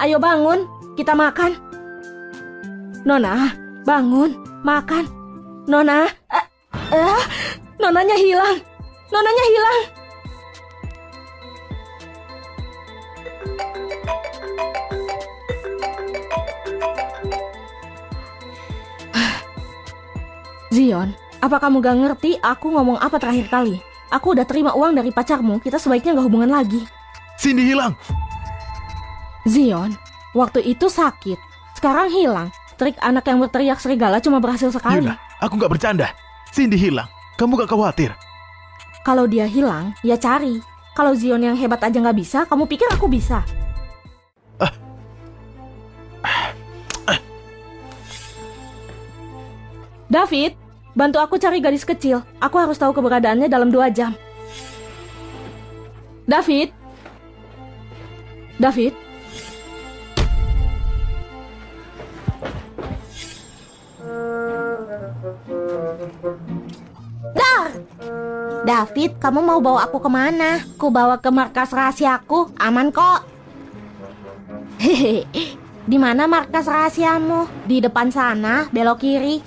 ayo bangun. Kita makan. Nona, bangun. Makan. Nona, Nonanya hilang. Nonanya hilang. Zion, apa kamu gak ngerti aku ngomong apa terakhir kali? Aku udah terima uang dari pacarmu, kita sebaiknya gak hubungan lagi. Cindy hilang. Zion, waktu itu sakit, sekarang hilang. Trik anak yang berteriak serigala cuma berhasil sekali. Yuna, aku nggak bercanda. Cindy hilang. Kamu gak khawatir? Kalau dia hilang, ya cari. Kalau Zion yang hebat aja gak bisa, kamu pikir aku bisa? David, bantu aku cari gadis kecil. Aku harus tahu keberadaannya dalam 2 jam. David? David, kamu mau bawa aku kemana? Ku bawa ke markas rahasiaku, aman kok. Hehehe, di mana markas rahasiamu? Di depan sana, belok kiri.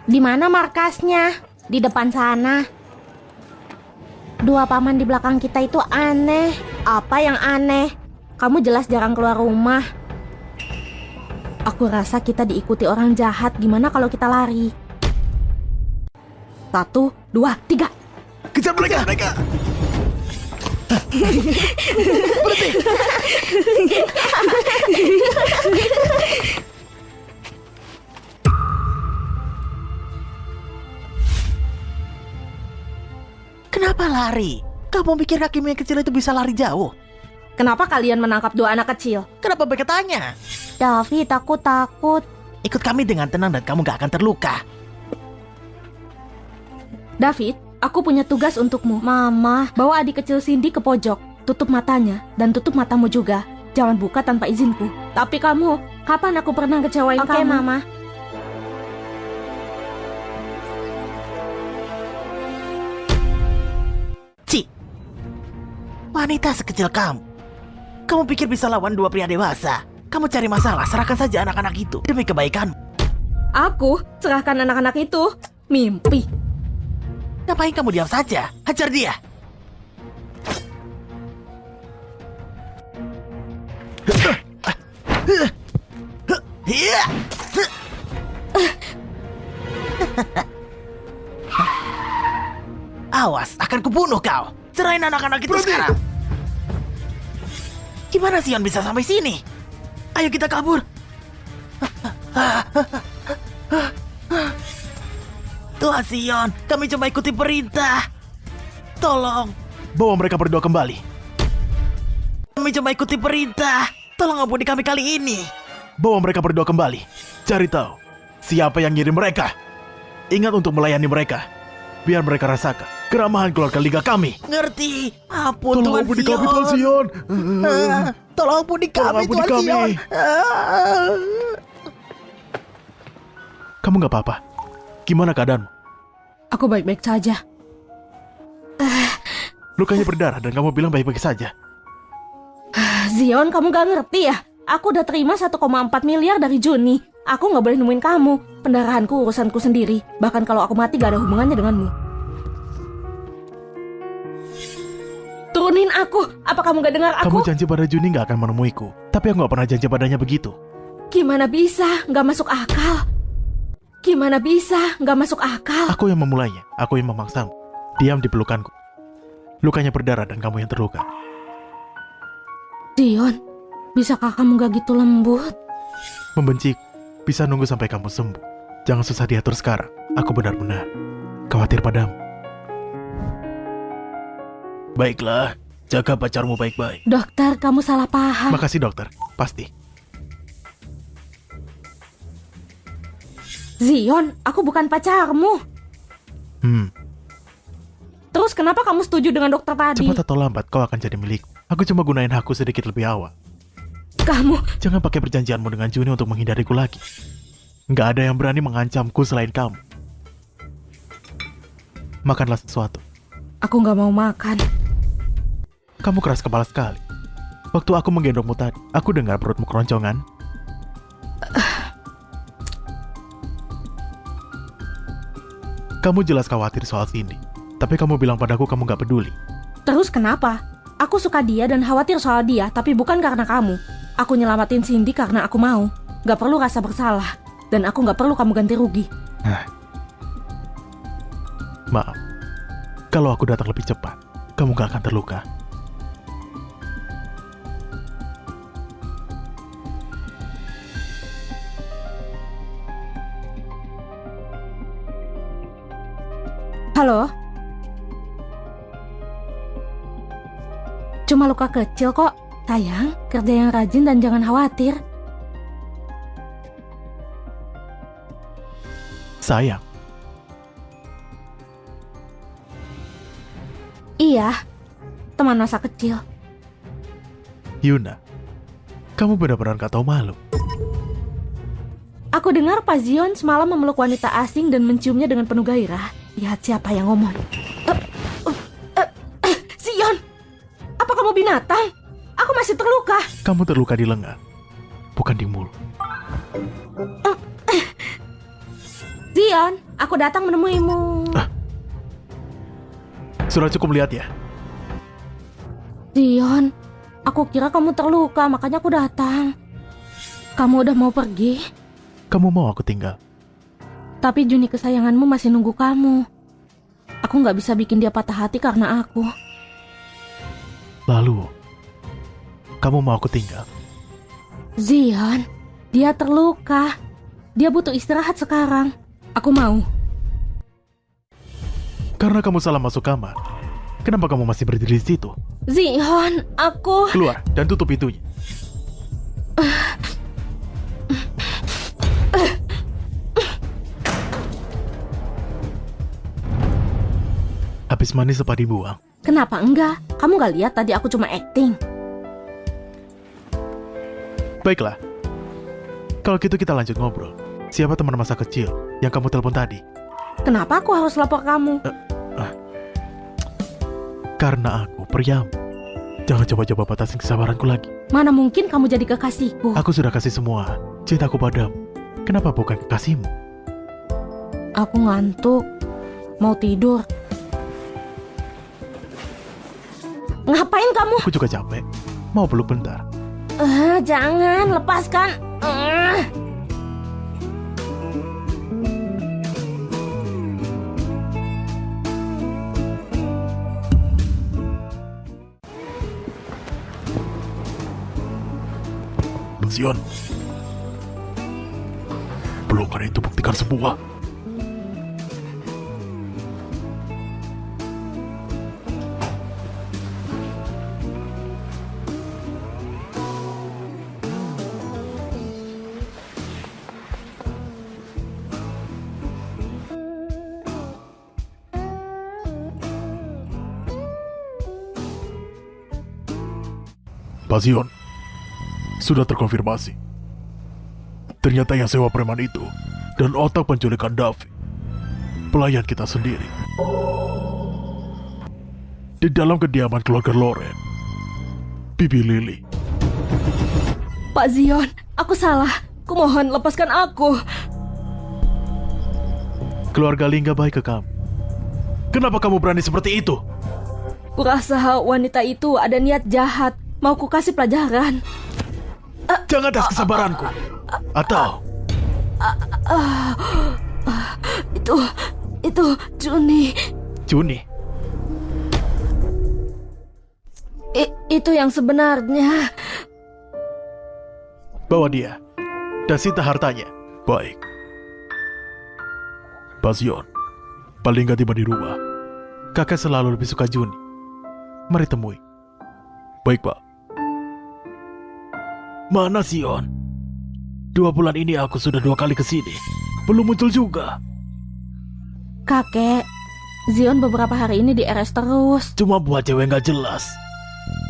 Di mana markasnya? Di depan sana. Dua paman di belakang kita itu aneh. Apa yang aneh? Kamu jelas jarang keluar rumah. Aku rasa kita diikuti orang jahat. Gimana kalau kita lari? 1, 2, 3. Kejar mereka! Kenapa lari? Kamu pikir hakim yang kecil itu bisa lari jauh? Kenapa kalian menangkap 2 anak kecil? Kenapa mereka tanya? David, aku takut. Ikut kami dengan tenang dan kamu gak akan terluka. David, aku punya tugas untukmu. Mama, Bawa adik kecil Cindy ke pojok. Tutup matanya dan tutup matamu juga. Jangan buka tanpa izinku. Tapi kamu, kapan aku pernah kecewain oke kamu? Mama. Ci, wanita sekecil kamu. Kamu pikir bisa lawan 2 pria dewasa? Kamu cari masalah, serahkan saja anak-anak itu demi kebaikanmu. Aku serahkan anak-anak itu? Mimpi. Ngapain kamu diam saja? Hajar dia. Awas, akan kubunuh kau. Cerain anak-anak itu sekarang. Gimana Sion bisa sampai sini? Ayo kita kabur. Tuhan Sion, kami cuma ikuti perintah. Tolong, bawa mereka berdua kembali. Kami cuma ikuti perintah. Tolong ampuni kami kali ini. Bawa mereka berdua kembali. Cari tahu siapa yang ngirim mereka. Ingat untuk melayani mereka. Biar mereka rasakan keramahan keluarga liga kami. Ngerti? Ampun Tolong ampuni kami, Tuan Sion. Tolong ampuni kami, Tolong ampuni Tuan kami. Sion. Kamu gak apa-apa? Gimana keadaanmu? Aku baik-baik saja. Lukanya berdarah dan kamu bilang baik-baik saja. Zion, kamu gak ngerti ya? Aku udah terima 1,4 miliar dari Juni. Aku gak boleh nemuin kamu. Pendarahanku urusanku sendiri. Bahkan kalau aku mati gak ada hubungannya denganmu. Turunin aku. Apa kamu gak dengar aku? Kamu janji pada Juni gak akan menemuiku. Tapi aku gak pernah janji padanya begitu. Gimana bisa? Gak masuk akal. Gimana bisa? Gak masuk akal. Aku yang memulainya. Aku yang memaksamu. Diam di pelukanku. Lukanya berdarah dan kamu yang terluka. Zion, bisakah kamu gak gitu lembut? Membenciku. Bisa nunggu sampai kamu sembuh. Jangan susah diatur sekarang. Aku benar-benar khawatir padamu. Baiklah, jaga pacarmu baik-baik. Dokter, kamu salah paham. Makasih dokter. Pasti. Zion, aku bukan pacarmu. Terus kenapa kamu setuju dengan dokter tadi? Cepat atau lambat kau akan jadi milikku. Aku cuma gunain hakku sedikit lebih awal. Kamu... Jangan pakai perjanjianmu dengan Juni untuk menghindariku lagi. Nggak ada yang berani mengancamku selain kamu. Makanlah sesuatu. Aku gak mau makan. Kamu keras kepala sekali. Waktu aku menggendongmu tadi, aku dengar perutmu keroncongan. Kamu jelas khawatir soal Cindy. Tapi kamu bilang padaku kamu gak peduli. Terus kenapa? Aku suka dia dan khawatir soal dia, tapi bukan karena kamu. Aku nyelamatin Cindy karena aku mau. Gak perlu rasa bersalah. Dan aku gak perlu kamu ganti rugi. Maaf. Kalau aku datang lebih cepat, kamu gak akan terluka. Halo? Cuma luka kecil kok. Sayang, kerja yang rajin dan jangan khawatir. Sayang, Iya, teman masa kecil. Yuna, kamu benar-benar gak tahu malu. Aku dengar Pak Zion semalam memeluk wanita asing dan menciumnya dengan penuh gairah. Lihat siapa yang ngomong. Zion, apa kamu binatang? Aku masih terluka. Kamu terluka di lengan, bukan di mulut. Zion, aku datang menemuimu. Sudah cukup melihat ya? Zion, aku kira kamu terluka, makanya aku datang. Kamu udah mau pergi? Kamu mau aku tinggal? Tapi Juni kesayanganmu masih nunggu kamu. Aku nggak bisa bikin dia patah hati karena aku. Lalu, kamu mau aku tinggal? Zion, dia terluka. Dia butuh istirahat sekarang. Aku mau. Karena kamu salah masuk kamar. Kenapa kamu masih berdiri di situ? Zion, aku... Keluar dan tutup pintunya. Habis mandi sempat dibuang. Kenapa enggak? Kamu gak lihat tadi aku cuma acting? Baiklah. Kalau gitu kita lanjut ngobrol. Siapa teman masa kecil yang kamu telepon tadi? Kenapa aku harus lapor kamu? Karena aku priamu. Jangan coba-coba batasin kesabaranku lagi. Mana mungkin kamu jadi kekasihku? Aku sudah kasih semua cintaku padamu. Kenapa bukan kekasihmu? Aku ngantuk. Mau tidur. Ngapain kamu? Aku juga capek. Mau peluk bentar. Jangan, lepaskan. Zion, pelukan itu buktikan semua. Pak Zion, sudah terkonfirmasi. Ternyata yang sewa preman itu dan otak penculikan David, pelayan kita sendiri. Di dalam kediaman keluarga Loren, Bibi Lily. Pak Zion, aku salah. Kumohon lepaskan aku. Keluarga Lingga baik ke kamu. Kenapa kamu berani seperti itu? Kurasa wanita itu ada niat jahat. Mau ku kasih pelajaran. Jangan tes kesabaranku. Atau Itu Juni. Juni. Itu yang sebenarnya. Bawa dia dan sita hartanya. Baik. Pak Zion, paling nggak tiba di rumah. Kakak selalu lebih suka Juni. Mari temui. Baik, Pak. Mana Zion? 2 bulan ini aku sudah 2 kali kesini. Belum muncul juga. Kakek, Zion beberapa hari ini di RS terus. Cuma buat cewek gak jelas.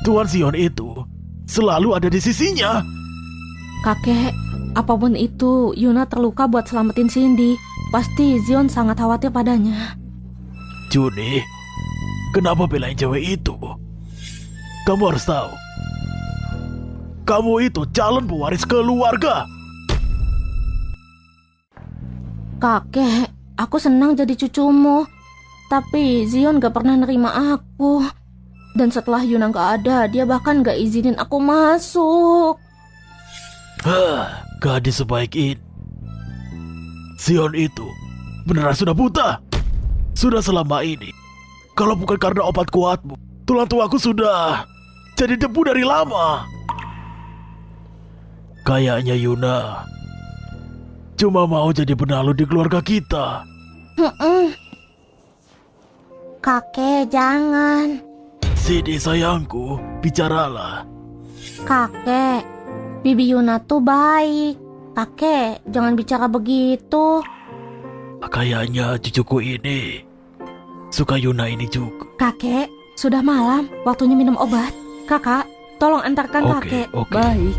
Tuan Zion itu selalu ada di sisinya. Kakek, apapun itu, Yuna terluka buat selamatin Cindy. Pasti Zion sangat khawatir padanya. Juni, kenapa belain cewek itu? Kamu harus tahu, kamu itu calon pewaris keluarga. Kakek, aku senang jadi cucumu. Tapi Zion gak pernah nerima aku. Dan setelah Yuna gak ada, dia bahkan gak izinin aku masuk. Gadis sebaik ini. Zion itu beneran sudah buta. Sudah selama ini. Kalau bukan karena obat kuatmu, tulang tuaku sudah jadi debu dari lama. Kayaknya Yuna cuma mau jadi penalu di keluarga kita. Kakek, jangan. Sini sayangku, bicaralah. Kakek, Bibi Yuna tuh baik. Kakek, jangan bicara begitu. Kayaknya cucuku ini suka Yuna ini juga. Kakek, sudah malam, waktunya minum obat. Kakak, tolong antarkan Oke, kakek. oke. Baik.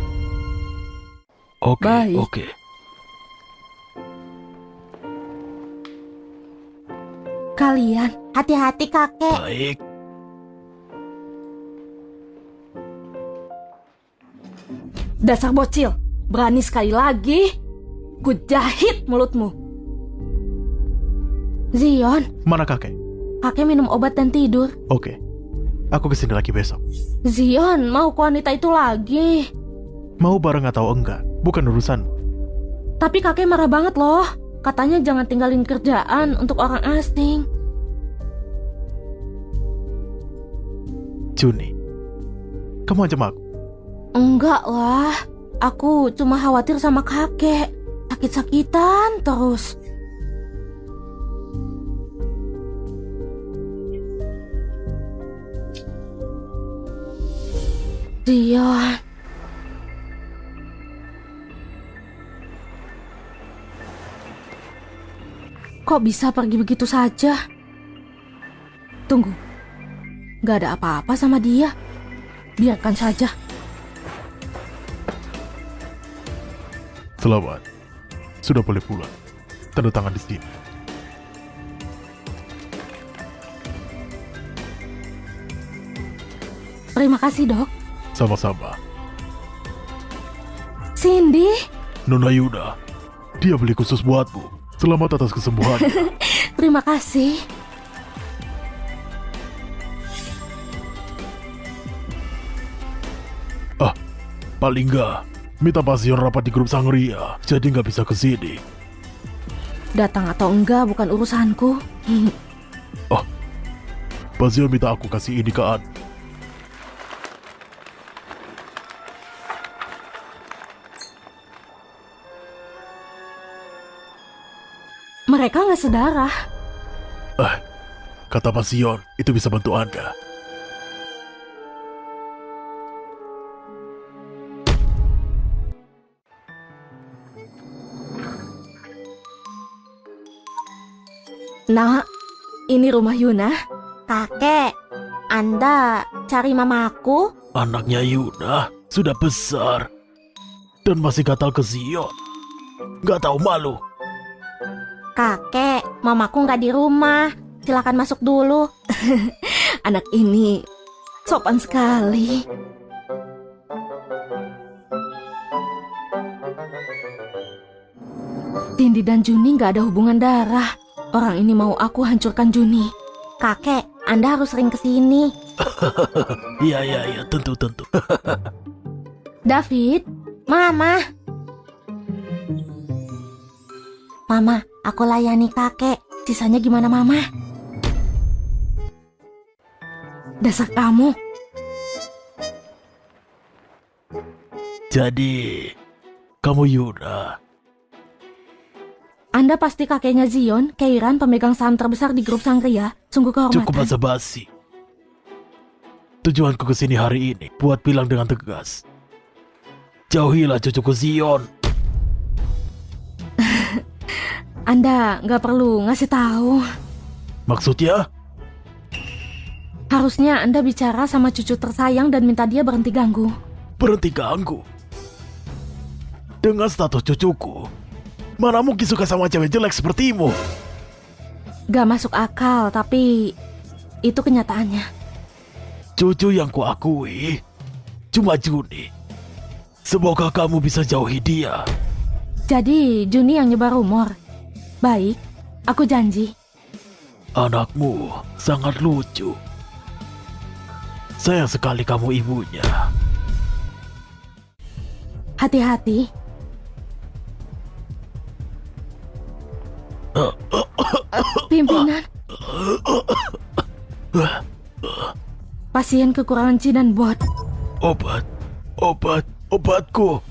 Oke, Baik. oke. Kalian, Hati-hati kakek. Baik. dasar bocil, berani sekali lagi. Ku jahit mulutmu. Zion, Mana kakek? kakek minum obat dan tidur. Oke, aku kesini lagi besok. Zion, mau ke wanita itu lagi. Mau bareng atau enggak, bukan urusan. Tapi kakek marah banget loh. Katanya jangan tinggalin kerjaan untuk orang asing. Juni, kamu ancam aku. Enggak lah, aku cuma khawatir sama kakek. Sakit-sakitan terus. Zion, Kok bisa pergi begitu saja? Tunggu, gak ada apa-apa sama dia. Biarkan saja. Selamat. Sudah boleh pulang. Tanda tangan di sini. Terima kasih, Dok. Sama-sama. Cindy, Nona Yuna, dia beli khusus buatmu. Selamat atas kesembuhan. terima kasih. Paling enggak, minta pasien rapat di grup Sangria, jadi nggak bisa ke sini. Datang atau enggak bukan urusanku. Pasien minta aku kasih ini ke Anda. Mereka nggak sedarah. Kata pasien, itu bisa bantu Anda. Nah, ini rumah Yuna. kakek, Anda cari mamaku? Anaknya Yuna sudah besar dan masih gatal ke Zion. Nggak tahu malu. Kakek, mamaku nggak di rumah. Silakan masuk dulu. Anak ini sopan sekali. Cindy dan Juni nggak ada hubungan darah. Orang ini mau aku hancurkan Juni. Kakek, Anda harus sering kesini. Iya, tentu. David, Mama. Mama, aku layani kakek. sisanya gimana Mama? Dasar kamu. Jadi, kamu Yuna. Anda pasti kakeknya Zion, Keiran, pemegang saham terbesar di grup Sangria. Sungguh kehormatan. Cukup basa-basi. Tujuanku kesini hari ini buat bilang dengan tegas. Jauhilah cucuku Zion. Anda nggak perlu ngasih tahu. Maksudnya? Harusnya Anda bicara sama cucu tersayang dan minta dia berhenti ganggu. Berhenti ganggu. Dengan status cucuku, mana mungkin suka sama cewek jelek sepertimu? Gak masuk akal, tapi itu kenyataannya. Cucu yang kuakui cuma Juni. Semoga kamu bisa jauhi dia. Jadi Juni yang nyebar rumor. Baik, aku janji. Anakmu sangat lucu. Sayang sekali kamu ibunya. Hati-hati. Pimpinan. Pasien kekurangan Ci dan Bot. Obatku.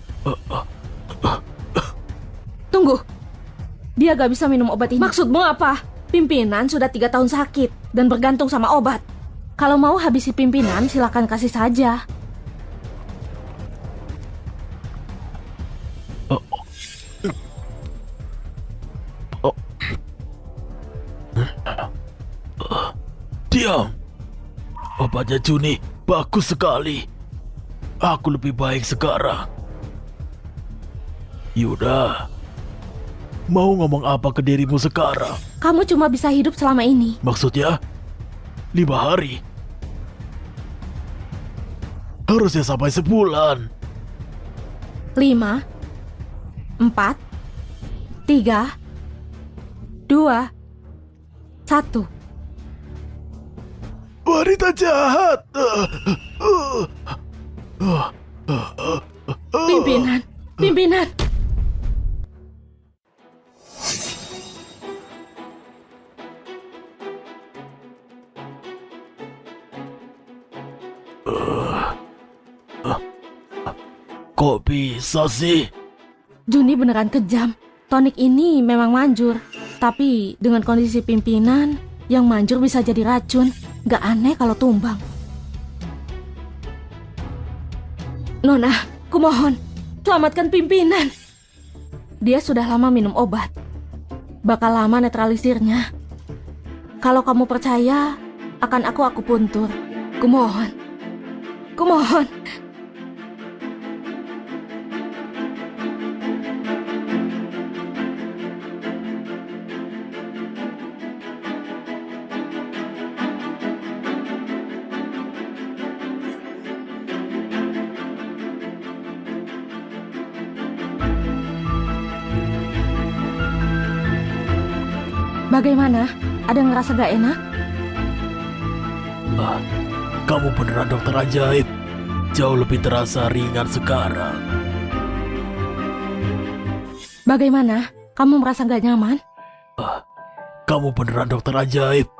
Tunggu. Dia gak bisa minum obat ini. Maksudmu apa? Pimpinan sudah 3 tahun sakit dan bergantung sama obat. Kalau mau habisi pimpinan, silakan kasih saja. Diam. Obatnya Juni bagus sekali. Aku lebih baik sekarang. Yuna, Mau ngomong apa ke dirimu sekarang? Kamu cuma bisa hidup selama ini. Maksudnya? 5 hari? Harusnya sampai sebulan. 5, 4, 3, 2, 1. Wanita jahat. Pimpinan, pimpinan. Kok bisa sih? Juni beneran kejam. Tonik ini memang manjur, tapi dengan kondisi pimpinan, yang manjur bisa jadi racun. Gak aneh kalau tumbang. Nona, kumohon, selamatkan pimpinan. Dia sudah lama minum obat. Bakal lama netralisirnya. Kalau kamu percaya, akan aku puntur. Kumohon. Kumohon. Bagaimana? Ada yang ngerasa gak enak? Kamu beneran dokter ajaib. Jauh lebih terasa ringan sekarang. Bagaimana? Kamu merasa gak nyaman? Kamu beneran dokter ajaib.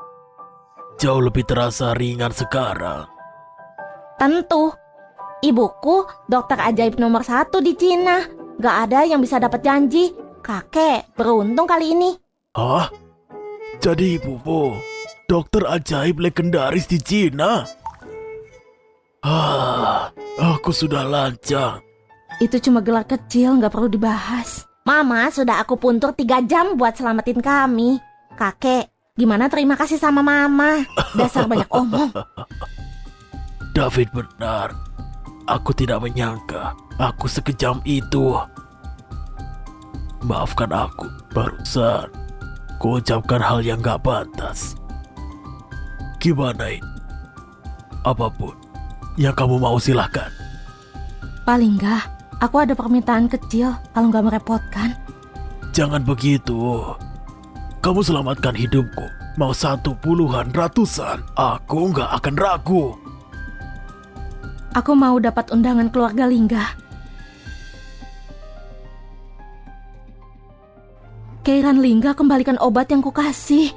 Jauh lebih terasa ringan sekarang. Tentu. Ibuku dokter ajaib nomor 1 di Cina. Gak ada yang bisa dapat janji. Kakek beruntung kali ini. Hah? Jadi ibumu dokter ajaib legendaris di Cina? Aku sudah lancang. Itu cuma gelar kecil, gak perlu dibahas. Mama sudah aku puntur 3 jam buat selamatin kami. Kakek, gimana terima kasih sama mama? Dasar banyak omong. David benar. Aku tidak menyangka aku sekejam itu. Maafkan aku, barusan ku ucapkan hal yang gak pantas. Gimana ini? Apapun yang kamu mau silahkan. Paling gak, aku ada permintaan kecil kalau gak merepotkan. Jangan begitu. Kamu selamatkan hidupku. Mau 1 puluhan, ratusan, aku gak akan ragu. Aku mau dapat undangan keluarga Lingga. Keiran Lingga, kembalikan obat yang kukasih.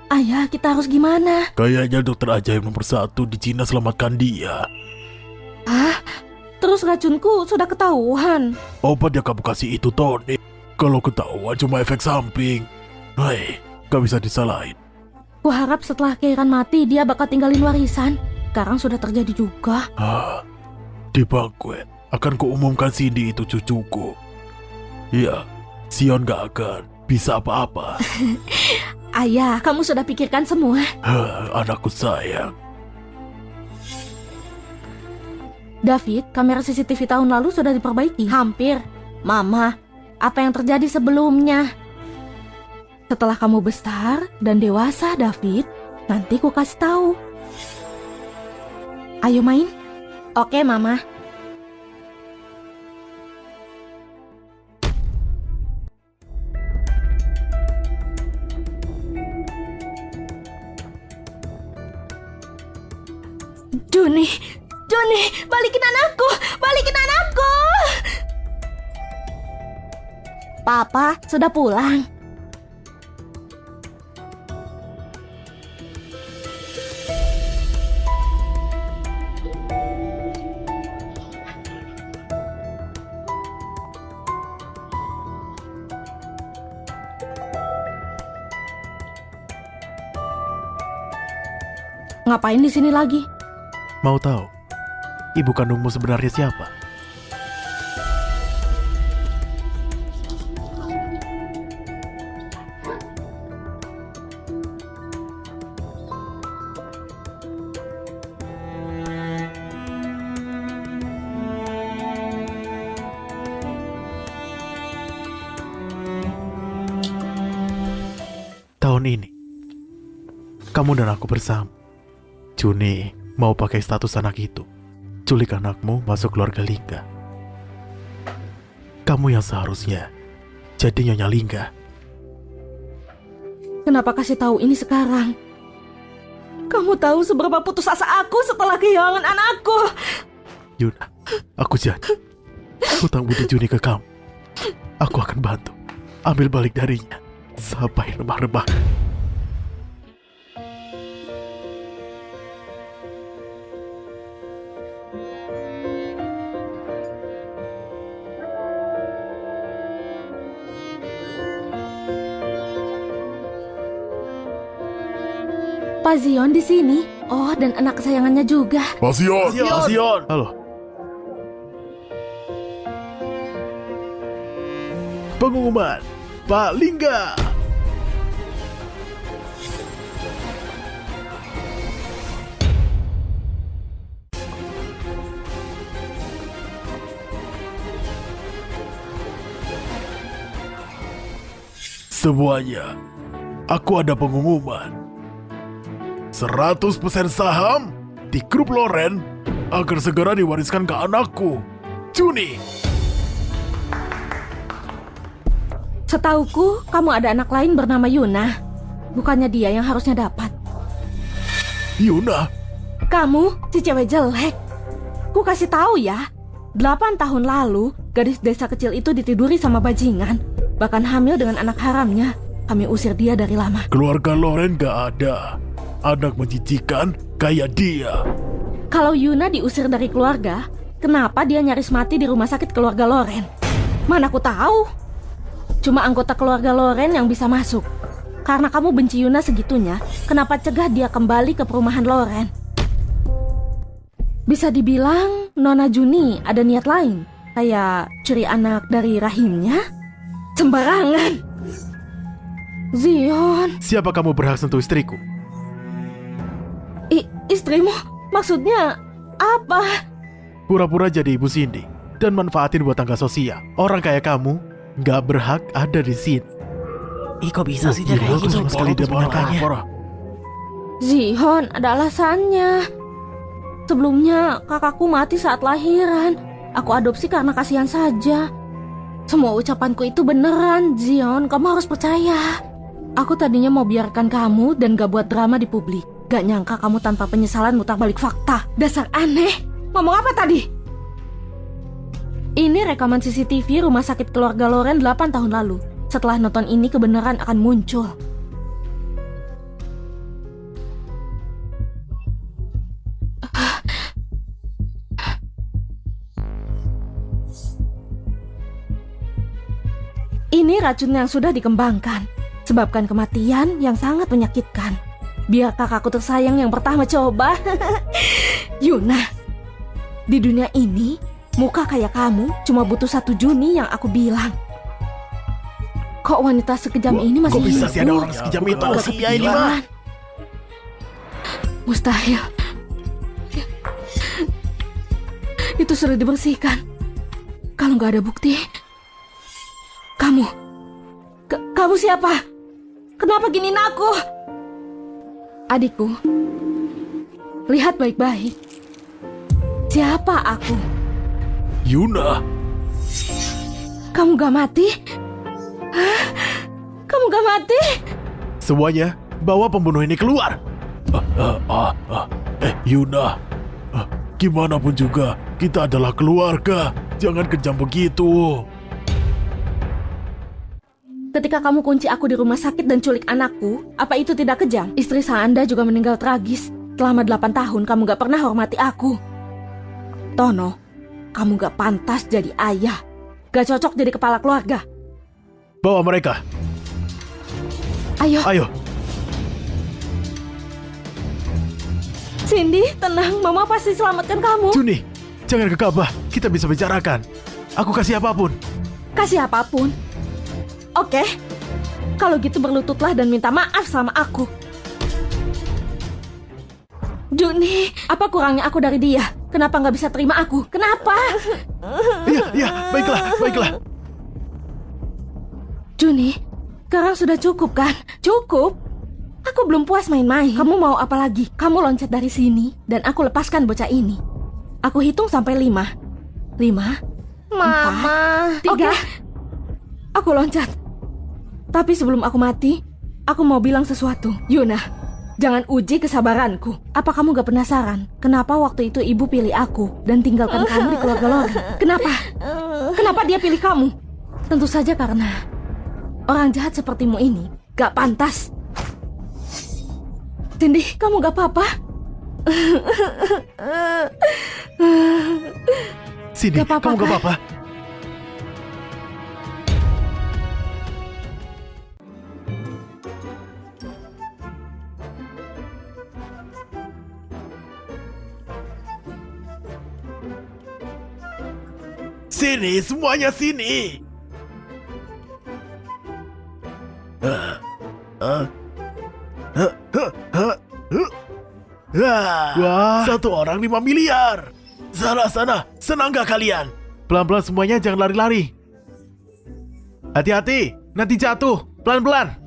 Ayah, kita harus gimana? Kayaknya dokter ajaib nomor 1 di Cina selamatkan dia. Terus racunku sudah ketahuan. Obat yang kamu kasih itu tonik. Kalau ketahuan cuma efek samping. Hei, gak bisa disalahin. Kuharap setelah Keiran mati dia bakal tinggalin warisan. Sekarang sudah terjadi juga. Di banquet akan kuumumkan Cindy itu cucuku. Ya, Sion gak akan bisa apa-apa. Ayah, kamu sudah pikirkan semua. Anakku sayang. David, kamera CCTV tahun lalu sudah diperbaiki. Hampir. Mama, apa yang terjadi sebelumnya? Setelah kamu besar dan dewasa, David, nanti ku kasih tahu. Ayo main. Oke, Mama. Juni, balikin anakku, balikin anakku. Papa sudah pulang. Ngapain di sini lagi? Mau tahu, ibu kandungmu sebenarnya siapa? tahun ini. Kamu dan aku bersama. Juni mau pakai status anak itu. Culik anakmu masuk keluarga Lingga. Kamu yang seharusnya jadi Nyonya Lingga. Kenapa kasih tahu ini sekarang? Kamu tahu seberapa putus asa aku setelah kehilangan anakku. Yuna, aku janji. Hutang budi Juni ke kamu. Aku akan bantu ambil balik darinya sampai rebah-rebah. Pak Zion di sini. Oh, dan anak kesayangannya juga. Pasion! Sion. Halo, Pengumuman Pak Lingga. Semuanya, aku ada pengumuman. 100% saham di grup Loren akan segera diwariskan ke anakku, Juni. Setauku, kamu ada anak lain bernama Yuna. Bukannya dia yang harusnya dapat. Yuna, Kamu, si cewek jelek. Ku kasih tahu ya, 8 tahun lalu, gadis desa kecil itu ditiduri sama bajingan. Bahkan hamil dengan anak haramnya. Kami usir dia dari lama. keluarga Loren gak ada anak menjijikan kayak dia. Kalau Yuna diusir dari keluarga, kenapa dia nyaris mati di rumah sakit keluarga Loren? Mana aku tahu? Cuma anggota keluarga Loren yang bisa masuk. Karena kamu benci Yuna segitunya, kenapa cegah dia kembali ke perumahan Loren? Bisa dibilang Nona Juni ada niat lain, kayak curi anak dari rahimnya? Sembarangan. Zion, siapa kamu berhak sentuh istriku? istrimu maksudnya apa? Pura-pura jadi ibu Cindy dan manfaatin buat tangga sosial. Orang kayak kamu nggak berhak ada di sini. Kok bisa sih dia kayak Aku gitu? sama sekali tidak menyangkanya. Zion, ada alasannya. Sebelumnya kakakku mati saat lahiran. Aku adopsi karena kasihan saja. Semua ucapanku itu beneran, Zion. Kamu harus percaya. Aku tadinya mau biarkan kamu dan gak buat drama di publik. Gak nyangka kamu tanpa penyesalan mutar balik fakta. Dasar aneh. Ngomong apa tadi? Ini rekaman CCTV rumah sakit keluarga Loren 8 tahun lalu. Setelah nonton ini kebenaran akan muncul. Ini racun yang sudah dikembangkan, sebabkan kematian yang sangat menyakitkan. Biar kakakku tersayang yang pertama coba. Yuna, di dunia ini, muka kayak kamu cuma butuh 1 Juni yang aku bilang. Kok wanita sekejam ini masih Kok bisa sih ada hidup? orang sekejam Aku itu? nggak Sia ini, kepikiran. mah. Mustahil. Itu sudah dibersihkan. Kalau nggak ada bukti, kamu siapa? Kenapa giniin aku? Adikku, lihat baik-baik. Siapa aku? Yuna, Kamu gak mati? Hah? Kamu gak mati? semuanya bawa pembunuh ini keluar. Yuna, gimana pun juga kita adalah keluarga. Jangan kejam begitu. Ketika kamu kunci aku di rumah sakit dan culik anakku, apa itu tidak kejam? Istri Anda juga meninggal tragis. Selama 8 tahun kamu gak pernah hormati aku. Tono, kamu gak pantas jadi ayah. Gak cocok jadi kepala keluarga. Bawa mereka. Ayo, Ayo. Cindy, tenang. Mama pasti selamatkan kamu. Juni, jangan gegabah. Kita bisa bicarakan. Aku kasih apapun. Kasih apapun. Oke. Kalau gitu berlututlah dan minta maaf sama aku. Juni, apa kurangnya aku dari dia? Kenapa nggak bisa terima aku? Kenapa? Iya, baiklah. Juni, sekarang sudah cukup kan? Cukup? Aku belum puas main-main. Kamu mau apa lagi? Kamu loncat dari sini dan aku lepaskan bocah ini. Aku hitung sampai 5. 5, Mama. 3. Oke. Aku loncat. Tapi sebelum aku mati, aku mau bilang sesuatu. Yuna, jangan uji kesabaranku. Apa kamu gak penasaran? Kenapa waktu itu ibu pilih aku dan tinggalkan kamu di keluarga Logan? Kenapa? Kenapa dia pilih kamu? Tentu saja karena orang jahat sepertimu ini gak pantas. Cindy, kamu gak apa-apa? Cindy, Gak apa-apa, kamu gak kan? apa-apa? Sini, semuanya sini. Wah. 1 orang 5 miliar. Sana, senang gak kalian? Pelan-pelan semuanya, jangan lari-lari. Hati-hati, nanti jatuh. Pelan-pelan.